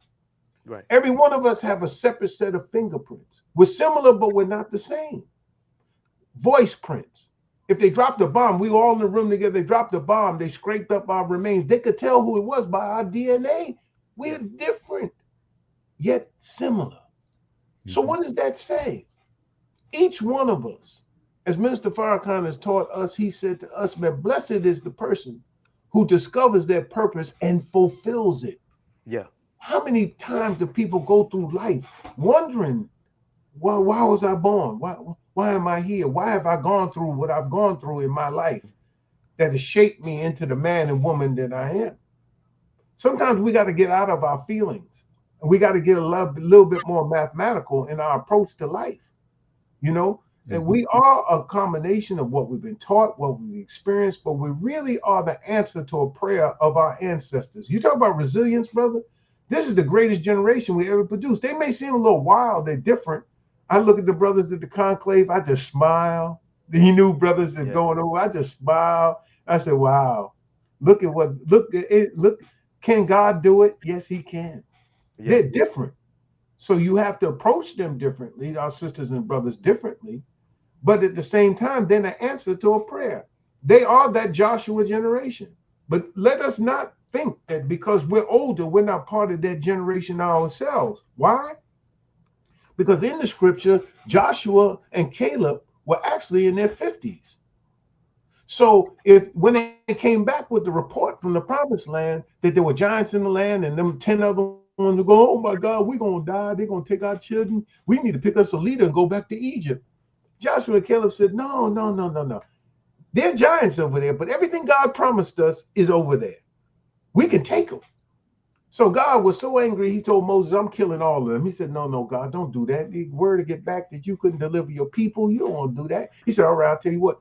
Right. Every one of us have a separate set of fingerprints. We're similar, but we're not the same. Voice prints. If they dropped a bomb, we were all in the room together, they dropped a bomb, they scraped up our remains. They could tell who it was by our DNA. We're different, yet similar. So what does that say? Each one of us, as Minister Farrakhan has taught us, he said to us, man, blessed is the person who discovers their purpose and fulfills it. Yeah. How many times do people go through life wondering, why was I born? Why am I here? Why have I gone through what I've gone through in my life that has shaped me into the man and woman that I am? Sometimes we got to get out of our feelings, and we got to get a little bit more mathematical in our approach to life. And we are a combination of what we've been taught, what we've experienced, but we really are the answer to a prayer of our ancestors. You talk about resilience, brother. This is the greatest generation we ever produced. They may seem a little wild, they're different. I look at the brothers at the conclave, I just smile. The new brothers that's going over, I just smile. I said, wow, look at it. Look, can God do it? Yes, he can. Yeah. They're different. So you have to approach them differently, our sisters and brothers differently. But at the same time, then an answer to a prayer. They are that Joshua generation. But let us not think that because we're older, we're not part of that generation ourselves. Why? Because in the scripture, Joshua and Caleb were actually in their 50s. So if when they came back with the report from the promised land that there were giants in the land and them 10 other ones who go, oh my God, we're going to die. They're going to take our children. We need to pick us a leader and go back to Egypt. Joshua and Caleb said, no, no, no, no, no. They're giants over there, but everything God promised us is over there. We can take them. So God was so angry, he told Moses, I'm killing all of them. He said, no, no, God, don't do that. The word to get back that you couldn't deliver your people. You don't want to do that. He said, all right, I'll tell you what.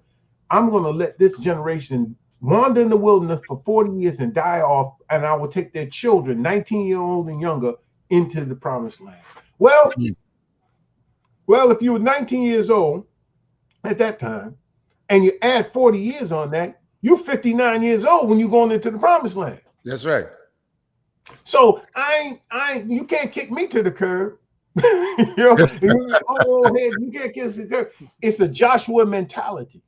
I'm going to let this generation wander in the wilderness for 40 years and die off, and I will take their children, 19-year-old and younger, into the promised land. Well, if you were 19 years old at that time, and you add 40 years on that, you're 59 years old when you're going into the promised land. That's right. So you can't kick me to the curb. You can't kick us to the curb. It's a Joshua mentality.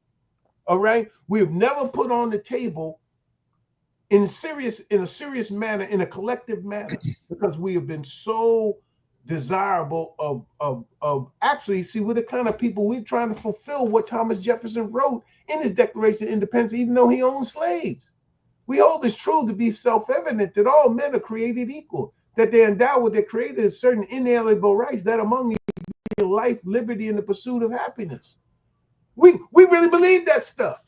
All right. We have never put on the table in a serious manner, in a collective manner, because we have been so desirable of actually, see, we're the kind of people we're trying to fulfill what Thomas Jefferson wrote in his Declaration of Independence, even though he owned slaves. We hold this truth to be self-evident that all men are created equal, that they're endowed with their creator certain inalienable rights, that among you be life, liberty, and the pursuit of happiness. We really believe that stuff.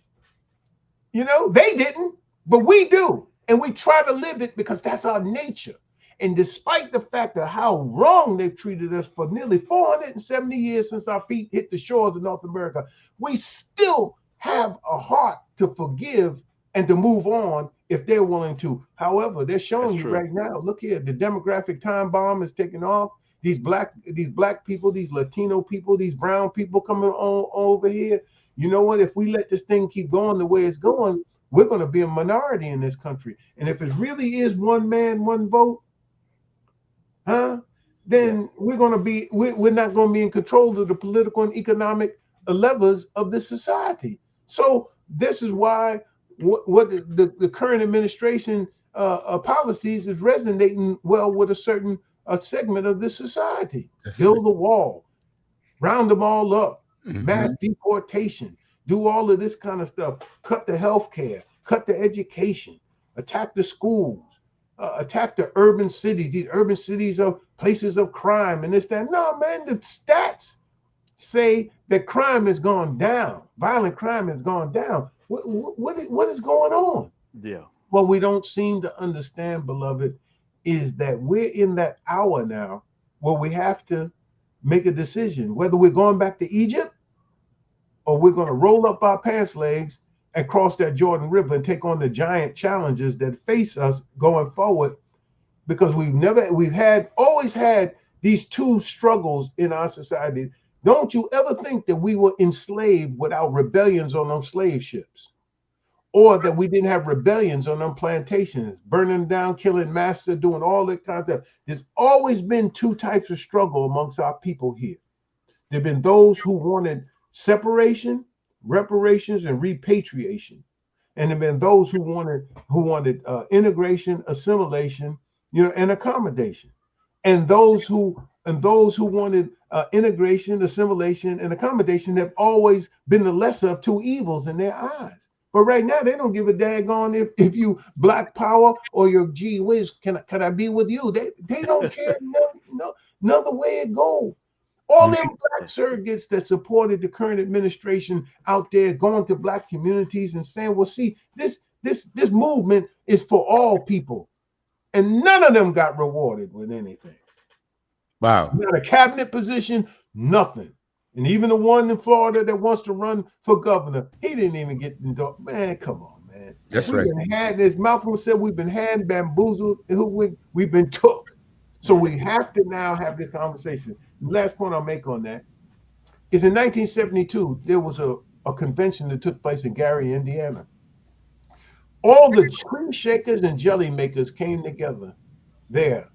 You know, they didn't, but we do. And we try to live it because that's our nature. And despite the fact of how wrong they've treated us for nearly 470 years since our feet hit the shores of North America, we still have a heart to forgive and to move on if they're willing to. However, they're showing you right now, look here, the demographic time bomb is taking off. These black people, these Latino people, these brown people coming on over here. You know what? If we let this thing keep going the way it's going, we're going to be a minority in this country. And if it really is one man, one vote, then we're not going to be in control of the political and economic levers of this society. So this is why what the current administration policies is resonating well with a certain segment of this society. Build a wall, round them all up, mass deportation, do all of this kind of stuff, cut the health care, cut the education, attack the schools, attack the urban cities. These urban cities are places of crime and this, that. No, man, the stats say that crime has gone down. Violent crime has gone down. What is going on? Yeah. What we don't seem to understand, beloved, is that we're in that hour now where we have to make a decision, whether we're going back to Egypt or we're going to roll up our pants legs and cross that Jordan River and take on the giant challenges that face us going forward, because we've always had these two struggles in our society. Don't you ever think that we were enslaved without rebellions on those slave ships, or that we didn't have rebellions on them plantations, burning down, killing master, doing all that kind of stuff. There's always been two types of struggle amongst our people here. There have been those who wanted separation, reparations, and repatriation, and there have been those who wanted integration, assimilation, and accommodation, and those who wanted integration, assimilation, and accommodation have always been the lesser of two evils in their eyes. But right now, they don't give a daggone if you black power or your gee whiz, can I be with you? They don't care none the way it goes. All them black surrogates that supported the current administration out there going to black communities and saying, well, see, this movement is for all people. And none of them got rewarded with anything. Wow. Not a cabinet position, nothing. And even the one in Florida that wants to run for governor, he didn't even get into. Man, come on, man. That's right. As Malcolm said, we've been had, bamboozled, we've been took. So we have to now have this conversation. The last point I'll make on that is in 1972, there was a convention that took place in Gary, Indiana. All the tree shakers and jelly makers came together there.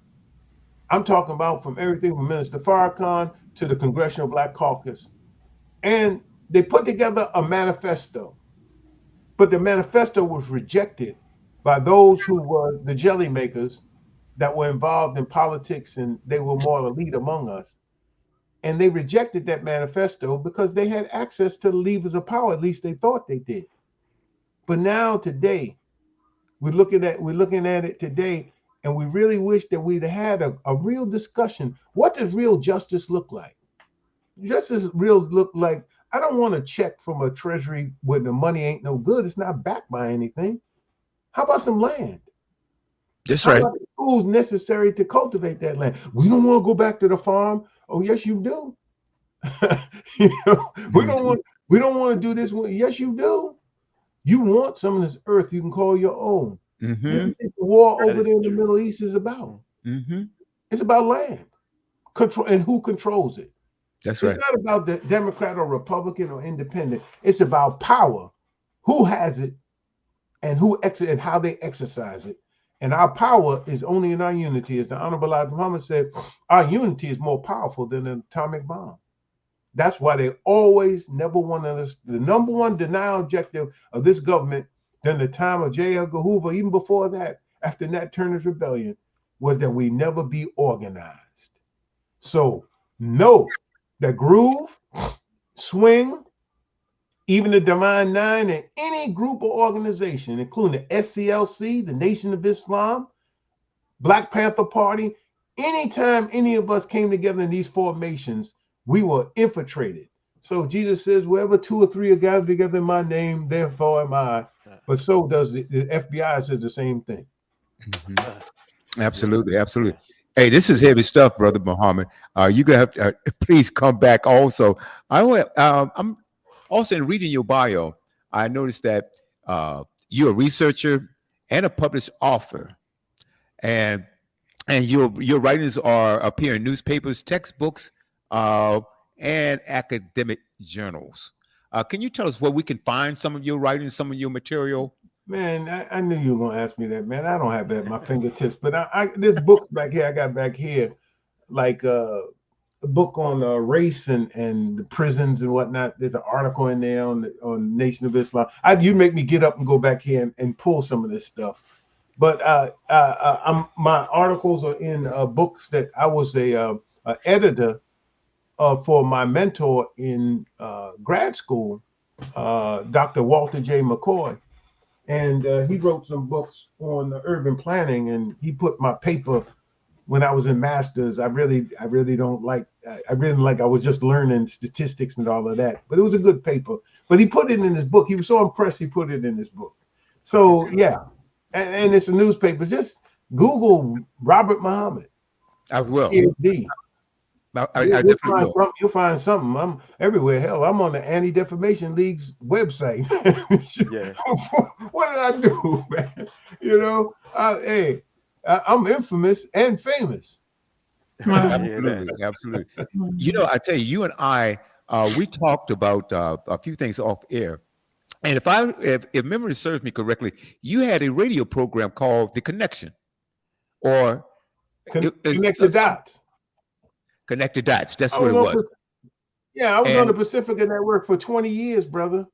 I'm talking about from everything from Minister Farrakhan to the Congressional Black Caucus. And they put together a manifesto. But the manifesto was rejected by those who were the jelly makers that were involved in politics, and they were more elite among us. And they rejected that manifesto because they had access to the levers of power. At least they thought they did. But now today, we're looking at it today, And we really wish that we'd had a real discussion. What does real justice look like? Justice real look like, I don't want a check from a treasury when the money ain't no good. It's not backed by anything. How about some land? That's How right. about the tools necessary to cultivate that land? We don't want to go back to the farm. Oh, yes, you do. You know, we don't want to do this. Yes, you do. You want some of this earth you can call your own. What do you think the war over there in the Middle East is about? It's about land control and who controls it. That's It's right. not about the Democrat or Republican or independent. It's about power, who has it, and and how they exercise it. And our power is only in our unity. As the Honorable Elijah Muhammad said, our unity is more powerful than an atomic bomb. That's why they always never wanted us. The number one denial objective of this government during the time of J. Edgar Hoover, even before that, after Nat Turner's rebellion, was that we never be organized. So know that groove, swing, even the Divine Nine, and any group or organization, including the SCLC, the Nation of Islam, Black Panther Party, anytime any of us came together in these formations, we were infiltrated. So Jesus says, wherever two or three are gathered together in my name, therefore am I. But so does the FBI says the same thing. Absolutely, absolutely. Hey, this is heavy stuff, Brother Muhammad. You're gonna have to please come back. Also, I'm also in reading your bio. I noticed that you're a researcher and a published author, and your writings appear in newspapers, textbooks, and academic journals. Can you tell us where we can find some of your writings, some of your material? Man, I knew you were gonna ask me that, man. I don't have that at my fingertips, but this book back here, I got back here, like a book on race and the prisons and whatnot. There's an article in there on Nation of Islam. You make me get up and go back here and pull some of this stuff. But my articles are in books that I was a editor for my mentor in grad school, Dr. Walter J. McCoy. And he wrote some books on urban planning, and he put my paper when I was in masters. I really don't like. I really like. I was just learning statistics and all of that, but it was a good paper. But he put it in his book. He was so impressed. He put it in his book. So yeah, and it's a newspaper. Just Google Robert Muhammad. I will. PhD. I definitely will. You'll find something. I'm everywhere. Hell, I'm on the Anti-Defamation League's website. Yeah. What did I do, man? You know, hey, I'm infamous and famous. Absolutely, absolutely. You know, I tell you, you and I, we talked about a few things off air, and if memory serves me correctly, you had a radio program called The Connection, or Connect the dots. Connect the Dots. That's what it was. Yeah, I was on the Pacifica Network for 20 years, brother.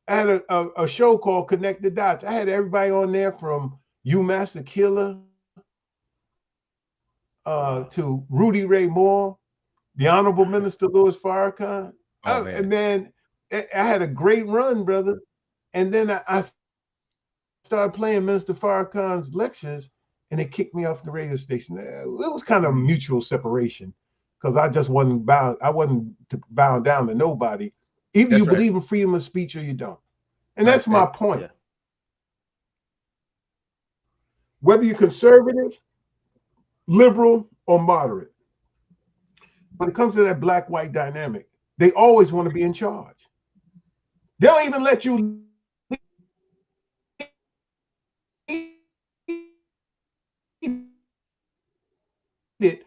I had a show called Connect the Dots. I had everybody on there from UMass the Killer to Rudy Ray Moore, the Honorable Minister Louis Farrakhan. Man, I had a great run, brother. And then I started playing Minister Farrakhan's lectures, and they kicked me off the radio station. It was kind of a mutual separation, because I just wasn't bound. I wasn't bound down to nobody. Either you believe in freedom of speech or you don't. And that's my point. Yeah. Whether you're conservative, liberal, or moderate, when it comes to that black-white dynamic, they always want to be in charge. They'll even let you it,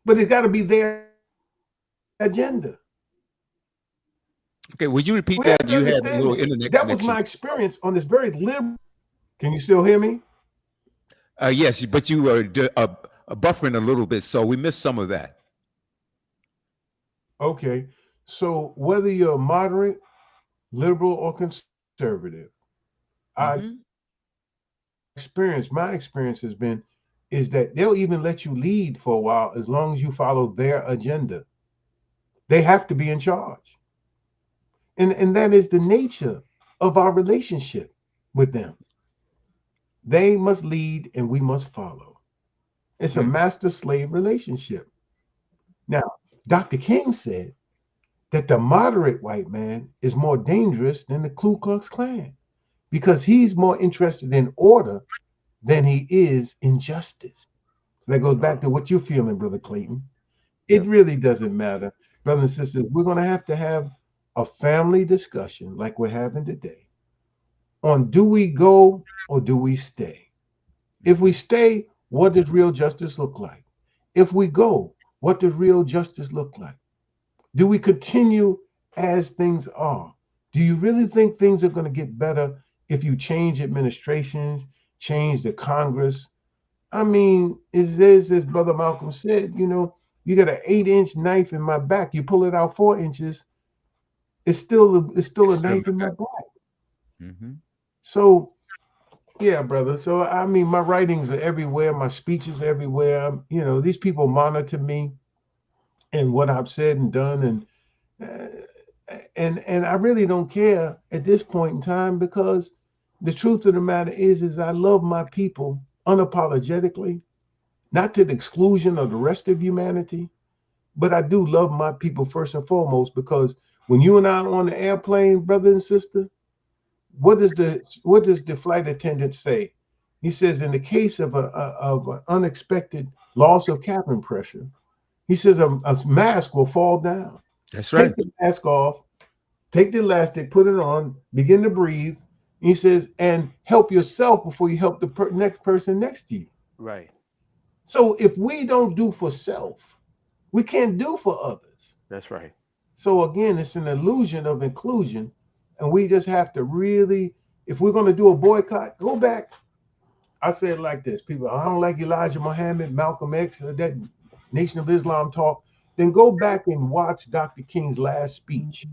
but it's got to be their agenda. Okay, would you repeat that? You had a little internet that connection. Was my experience on this very liberal. Can you still hear me? Yes, but you were buffering a little bit, so we missed some of that. Okay, so whether you're moderate, liberal, or conservative, my experience has been is that they'll even let you lead for a while as long as you follow their agenda. They have to be in charge. And that is the nature of our relationship with them. They must lead and we must follow. It's a master-slave relationship. Now, Dr. King said that the moderate white man is more dangerous than the Ku Klux Klan because he's more interested in order than he is in justice. So that goes back to what you're feeling, Brother Clayton. It Yep. really doesn't matter. Brothers and sisters, we're going to have a family discussion like we're having today on do we go or do we stay? If we stay, what does real justice look like? If we go, what does real justice look like? Do we continue as things are? Do you really think things are going to get better if you change administrations, change the Congress? I mean, it is as Brother Malcolm said, you got an 8-inch knife in my back. You pull it out 4 inches, it's still a knife in my back. Mm-hmm. So yeah, brother. So I mean, my writings are everywhere, my speeches are everywhere. These people monitor me and what I've said and done, and I really don't care at this point in time because the truth of the matter is I love my people unapologetically, not to the exclusion of the rest of humanity, but I do love my people first and foremost because when you and I are on the airplane, brother and sister, what does the flight attendant say? He says in the case of an unexpected loss of cabin pressure, he says a mask will fall down. That's right. Take the mask off, take the elastic, put it on, begin to breathe. He says, and help yourself before you help the next person next to you. Right. So if we don't do for self, we can't do for others. That's right. So again, it's an illusion of inclusion. And we just have to really, if we're going to do a boycott, go back. I say it like this: people, I don't like Elijah Muhammad, Malcolm X, that Nation of Islam talk. Then go back and watch Dr. King's last speech.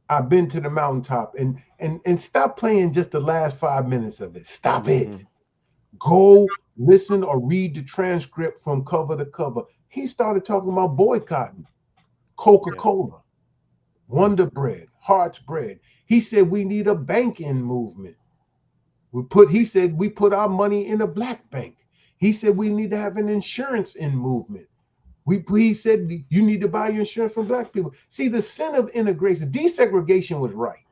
I've been to the mountaintop, and stop playing just the last 5 minutes of it. Stop it. Mhm. Go listen or read the transcript from cover to cover. He started talking about boycotting Coca-Cola, Wonder Bread, Heart's Bread. He said we need a banking movement. He said we put our money in a black bank. He said we need to have an insurance in movement. He said you need to buy your insurance from black people. See, the sin of integration, desegregation was right.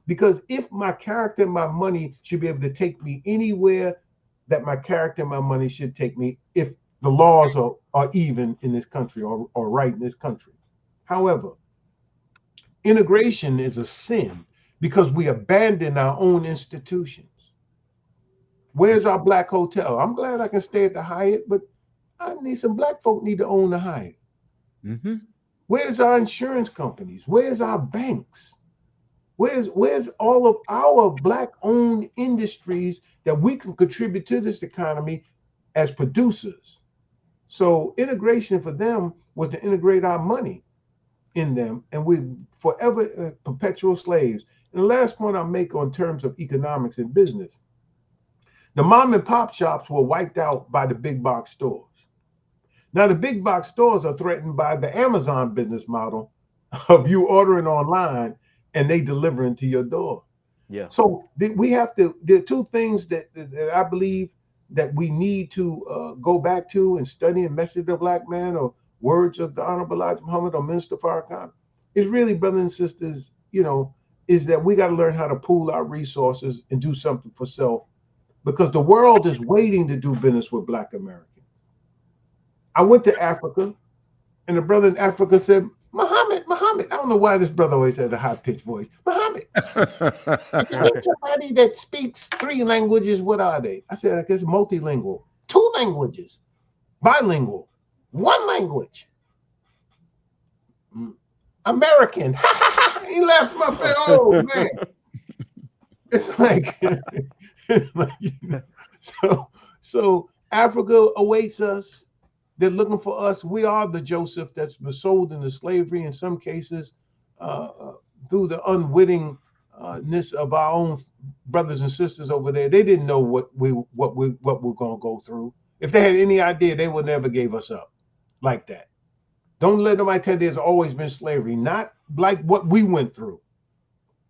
Because if my character and my money should be able to take me anywhere that my character and my money should take me, if the laws are even in this country or right in this country. However, integration is a sin because we abandon our own institutions. Where's our black hotel? I'm glad I can stay at the Hyatt, but I need some black folk need to own the Hyatt. Mm-hmm. Where's our insurance companies? Where's our banks? Where's all of our black-owned industries that we can contribute to this economy as producers? So integration for them was to integrate our money in them, and we forever perpetual slaves. And the last point I'll make on terms of economics and business, the mom and pop shops were wiped out by the big box stores. Now the big box stores are threatened by the Amazon business model of you ordering online and they delivering to your door. Yeah. So we have to, there are two things that I believe that we need to go back to and study and Message of the Black Man or Words of the Honorable Elijah Muhammad or Minister Farrakhan. Is really, brothers and sisters, is that we got to learn how to pool our resources and do something for self, because the world is waiting to do business with Black Americans. I went to Africa, and the brother in Africa said, Muhammad. I don't know why this brother always has a high-pitched voice. Muhammad, somebody that speaks 3 languages, what are they? I said, I guess multilingual. 2 languages. Bilingual. 1 language. American. He laughed in my face. Oh, man. It's like, so Africa awaits us. They're looking for us. We are the Joseph that's been sold into slavery in some cases through the unwittingness of our own brothers and sisters over there. They didn't know what we're going to go through. If they had any idea, they would never gave us up like that. Don't let nobody tell you there's always been slavery, not like what we went through.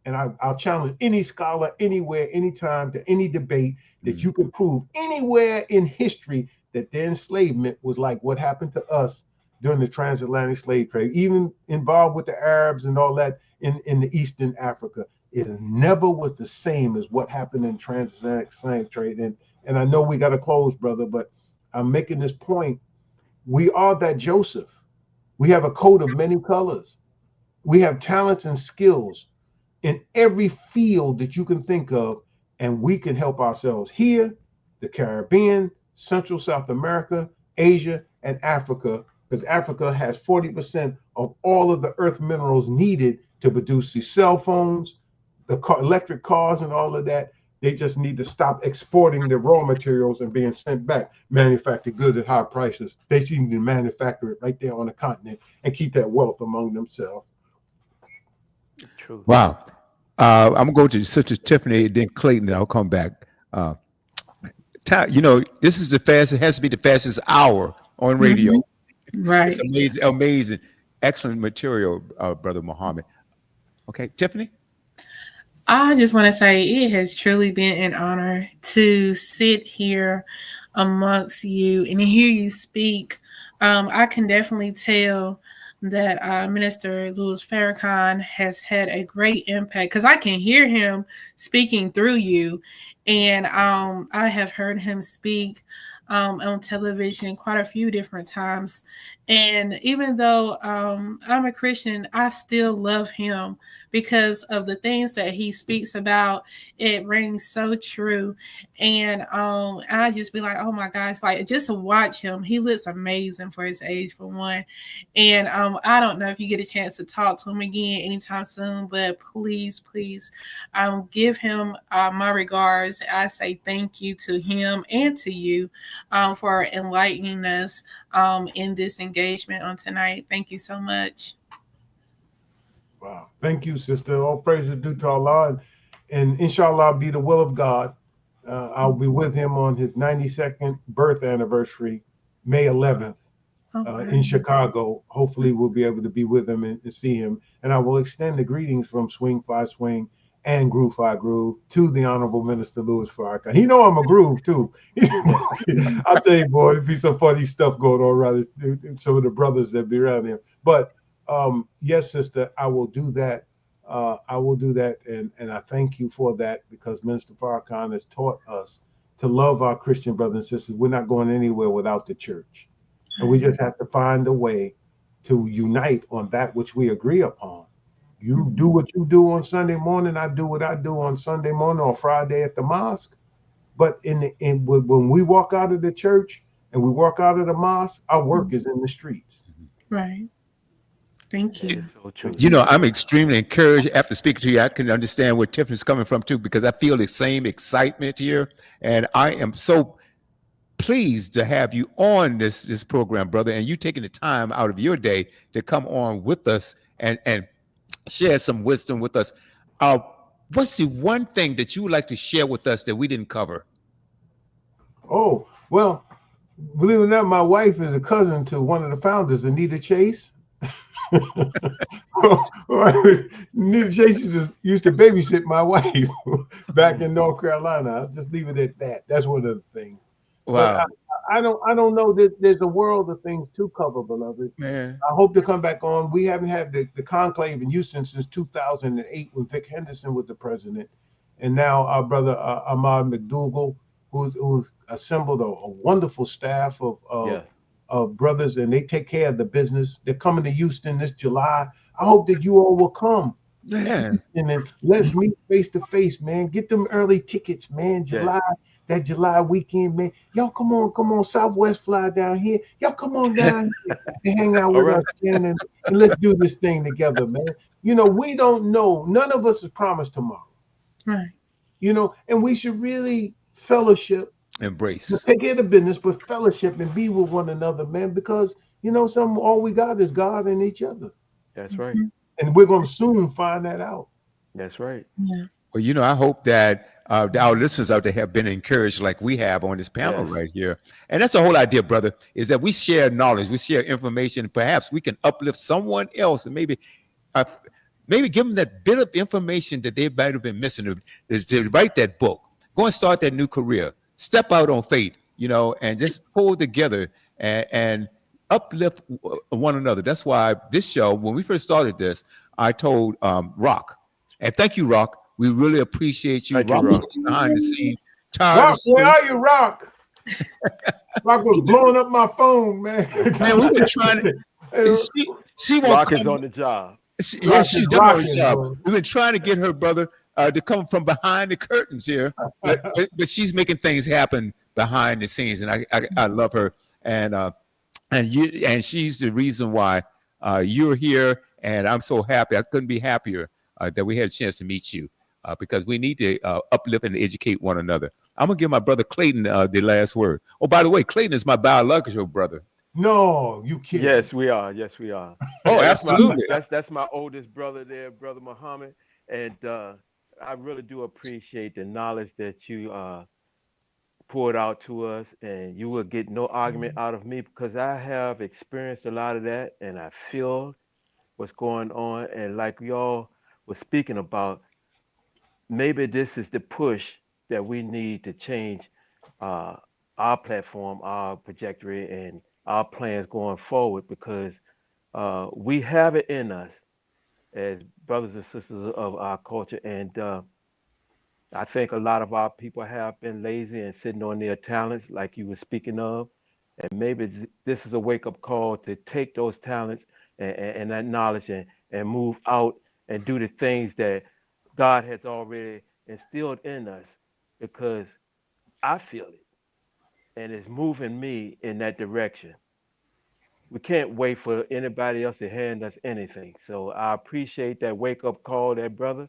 and I'll challenge any scholar, anywhere, anytime, to any debate that you can prove anywhere in history that their enslavement was like what happened to us during the transatlantic slave trade, even involved with the Arabs and all that in the Eastern Africa. It never was the same as what happened in transatlantic slave trade. And I know we got to close, brother, but I'm making this point. We are that Joseph. We have a coat of many colors. We have talents and skills in every field that you can think of, and we can help ourselves here, the Caribbean, Central South America, Asia, and Africa, because Africa has 40% of all of the earth minerals needed to produce these cell phones, the electric cars, and all of that. They just need to stop exporting the raw materials and being sent back, manufactured goods at high prices. They just need to manufacture it right there on the continent and keep that wealth among themselves. True. Wow. I'm gonna go to Sister Tiffany, then Clayton, and I'll come back. This is the fastest. It has to be the fastest hour on radio. Right. It's amazing, amazing, excellent material, Brother Muhammad. Okay, Tiffany. I just want to say it has truly been an honor to sit here amongst you and hear you speak. I can definitely tell that Minister Louis Farrakhan has had a great impact because I can hear him speaking through you. And I have heard him speak on television quite a few different times. And even though I'm a Christian, I still love him because of the things that he speaks about. It rings so true. And I just be like, oh my gosh, like just to watch him, he looks amazing for his age, for one. And I don't know if you get a chance to talk to him again anytime soon, but please give him my regards. I say thank you to him and to you for enlightening us in this engagement on tonight. Thank you so much. Wow. Thank you, sister. All praise is due to Allah. And inshallah, be the will of God. I'll be with him on his 92nd birth anniversary, May 11th, in Chicago. Hopefully, we'll be able to be with him and see him. And I will extend the greetings from Swing Fi Swing and Groove Fi Groove to the Honorable Minister Louis Farrakhan. He know I'm a groove too. I tell you, boy, it'd be some funny stuff going on around some of the brothers that be around him. But yes, sister, I will do that. I will do that, and I thank you for that, because Minister Farrakhan has taught us to love our Christian brothers and sisters. We're not going anywhere without the church, and we just have to find a way to unite on that which we agree upon. You do what you do on Sunday morning. I do what I do on Sunday morning or Friday at the mosque. But when we walk out of the church and we walk out of the mosque, our work is in the streets. Right. Thank you. So true. I'm extremely encouraged after speaking to you. I can understand where Tiffany's coming from too, because I feel the same excitement here, and I am so pleased to have you on this program, brother, and you taking the time out of your day to come on with us and share some wisdom with us. What's the one thing that you would like to share with us that we didn't cover? Oh, well, believe it or not, my wife is a cousin to one of the founders, Anita Chase. Anita Chase used to babysit my wife back in North Carolina. I'll just leave it at that. That's one of the things. Wow. I don't know that there's a world of things to cover, beloved. Man. I hope to come back on. We haven't had the conclave in Houston since 2008 when Vic Henderson was the president. And now our brother Ahmad McDougall, who assembled a wonderful staff of brothers, and they take care of the business. They're coming to Houston this July. I hope that you all will come. Man. And then let's meet face to face, man. Get them early tickets, man. That July weekend, man. Y'all come on, Southwest fly down here. Y'all come on down here and hang out with us, man, and let's do this thing together, man. We don't know. None of us is promised tomorrow. Right. And we should really fellowship. Embrace. Take care of the business, but fellowship and be with one another, man, because all we got is God and each other. That's right. And we're going to soon find that out. That's right. Yeah. Well, I hope that our listeners out there have been encouraged like we have on this panel right here. And that's the whole idea, brother, is that we share knowledge, we share information. Perhaps we can uplift someone else, and maybe maybe give them that bit of information that they might have been missing to write that book, go and start that new career, step out on faith, and just pull together and uplift one another. That's why this show, when we first started this, I told Rock, and thank you, Rock. We really appreciate you. Thank you, Rock Rock. behind the scene. Rock, where are you, Rock? Rock was blowing up my phone, man. Man, we've been trying to. She won't Rock come. is on the job. She's Rock done is her rocking, job. bro. We've been trying to get her brother to come from behind the curtains here, but she's making things happen behind the scenes, and I love her, and she's the reason why you're here, and I'm so happy. I couldn't be happier that we had a chance to meet you, because we need to uplift and educate one another. I'm gonna give my brother Clayton the last word. Oh, by the way, Clayton is my biological brother. No, you kidding. Yes, we are. Yes, we are. Oh, That's absolutely. that's my oldest brother there, Brother Muhammad. And I really do appreciate the knowledge that you poured out to us. And you will get no argument out of me because I have experienced a lot of that and I feel what's going on. And like we all were speaking about, maybe this is the push that we need to change our platform, our trajectory, and our plans going forward because we have it in us as brothers and sisters of our culture. And I think a lot of our people have been lazy and sitting on their talents, like you were speaking of. And maybe this is a wake up call to take those talents and that knowledge and move out and do the things that God has already instilled in us because I feel it and it's moving me in that direction. We can't wait for anybody else to hand us anything. So I appreciate that wake up call, that brother,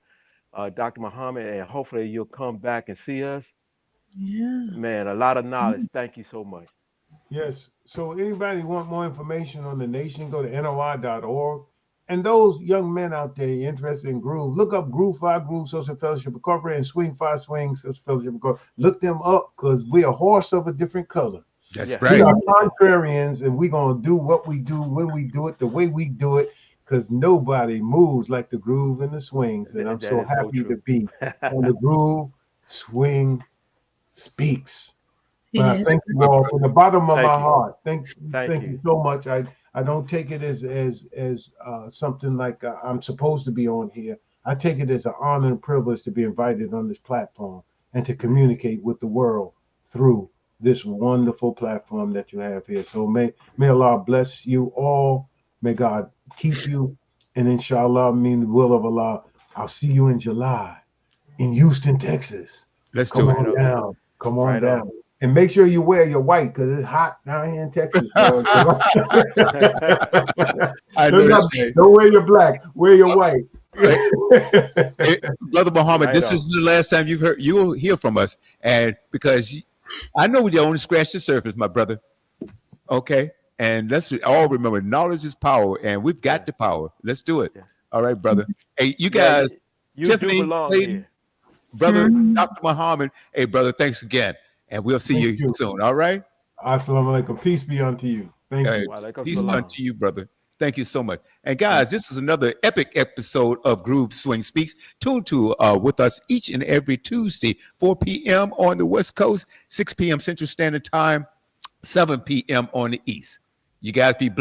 Dr. Muhammad, and hopefully you'll come back and see us. Yeah. Man, a lot of knowledge. Thank you so much. Yes. So anybody want more information on the nation, go to NOI.org. And those young men out there interested in Groove, look up Groove 5 Groove Social Fellowship Incorporated and Swing 5 Swing Social Fellowship Incorporated. Look them up because we a horse of a different color. That's Yes. We right. are contrarians and we're going to do what we do when we do it, the way we do it, because nobody moves like the groove and the swings. And I'm That so is so happy true. to be on the Groove Swing Speaks. But I Yes. thank you all from the bottom of Thank my you. heart. Thank Thank you you. so much. I don't take it as something like I'm supposed to be on here. I take it as an honor and privilege to be invited on this platform and to communicate with the world through this wonderful platform that you have here. So may Allah bless you all. May God keep you. And inshallah, mean the will of Allah, I'll see you in July in Houston, Texas. Let's Come do it. on down. Come on Right down. on. And make sure you wear your white because it's hot down here in Texas, bro. I know that's right. Don't wear your black. Wear your white. Hey, Brother Muhammad, Right this on. is the last time you will hear from us, and because I know we only scratched the surface, my brother. Okay, and let's all remember, knowledge is power, and we've got the power. Let's do it. Yeah. All right, brother. Hey, you Yeah, guys, you Tiffany, do belong Clayton, here. brother, Dr. Muhammad. Hey, brother, thanks again, and we'll see Thank you you. soon. All right. Assalamu alaikum. Peace be unto you. Thank Hey, you. Walaikum peace salam. unto you, brother. Thank you so much. And guys, this is another epic episode of Groove Swing Speaks. Tune to with us each and every Tuesday, 4 p.m. on the West Coast, 6 p.m. Central Standard Time, 7 p.m. on the East. You guys be blessed.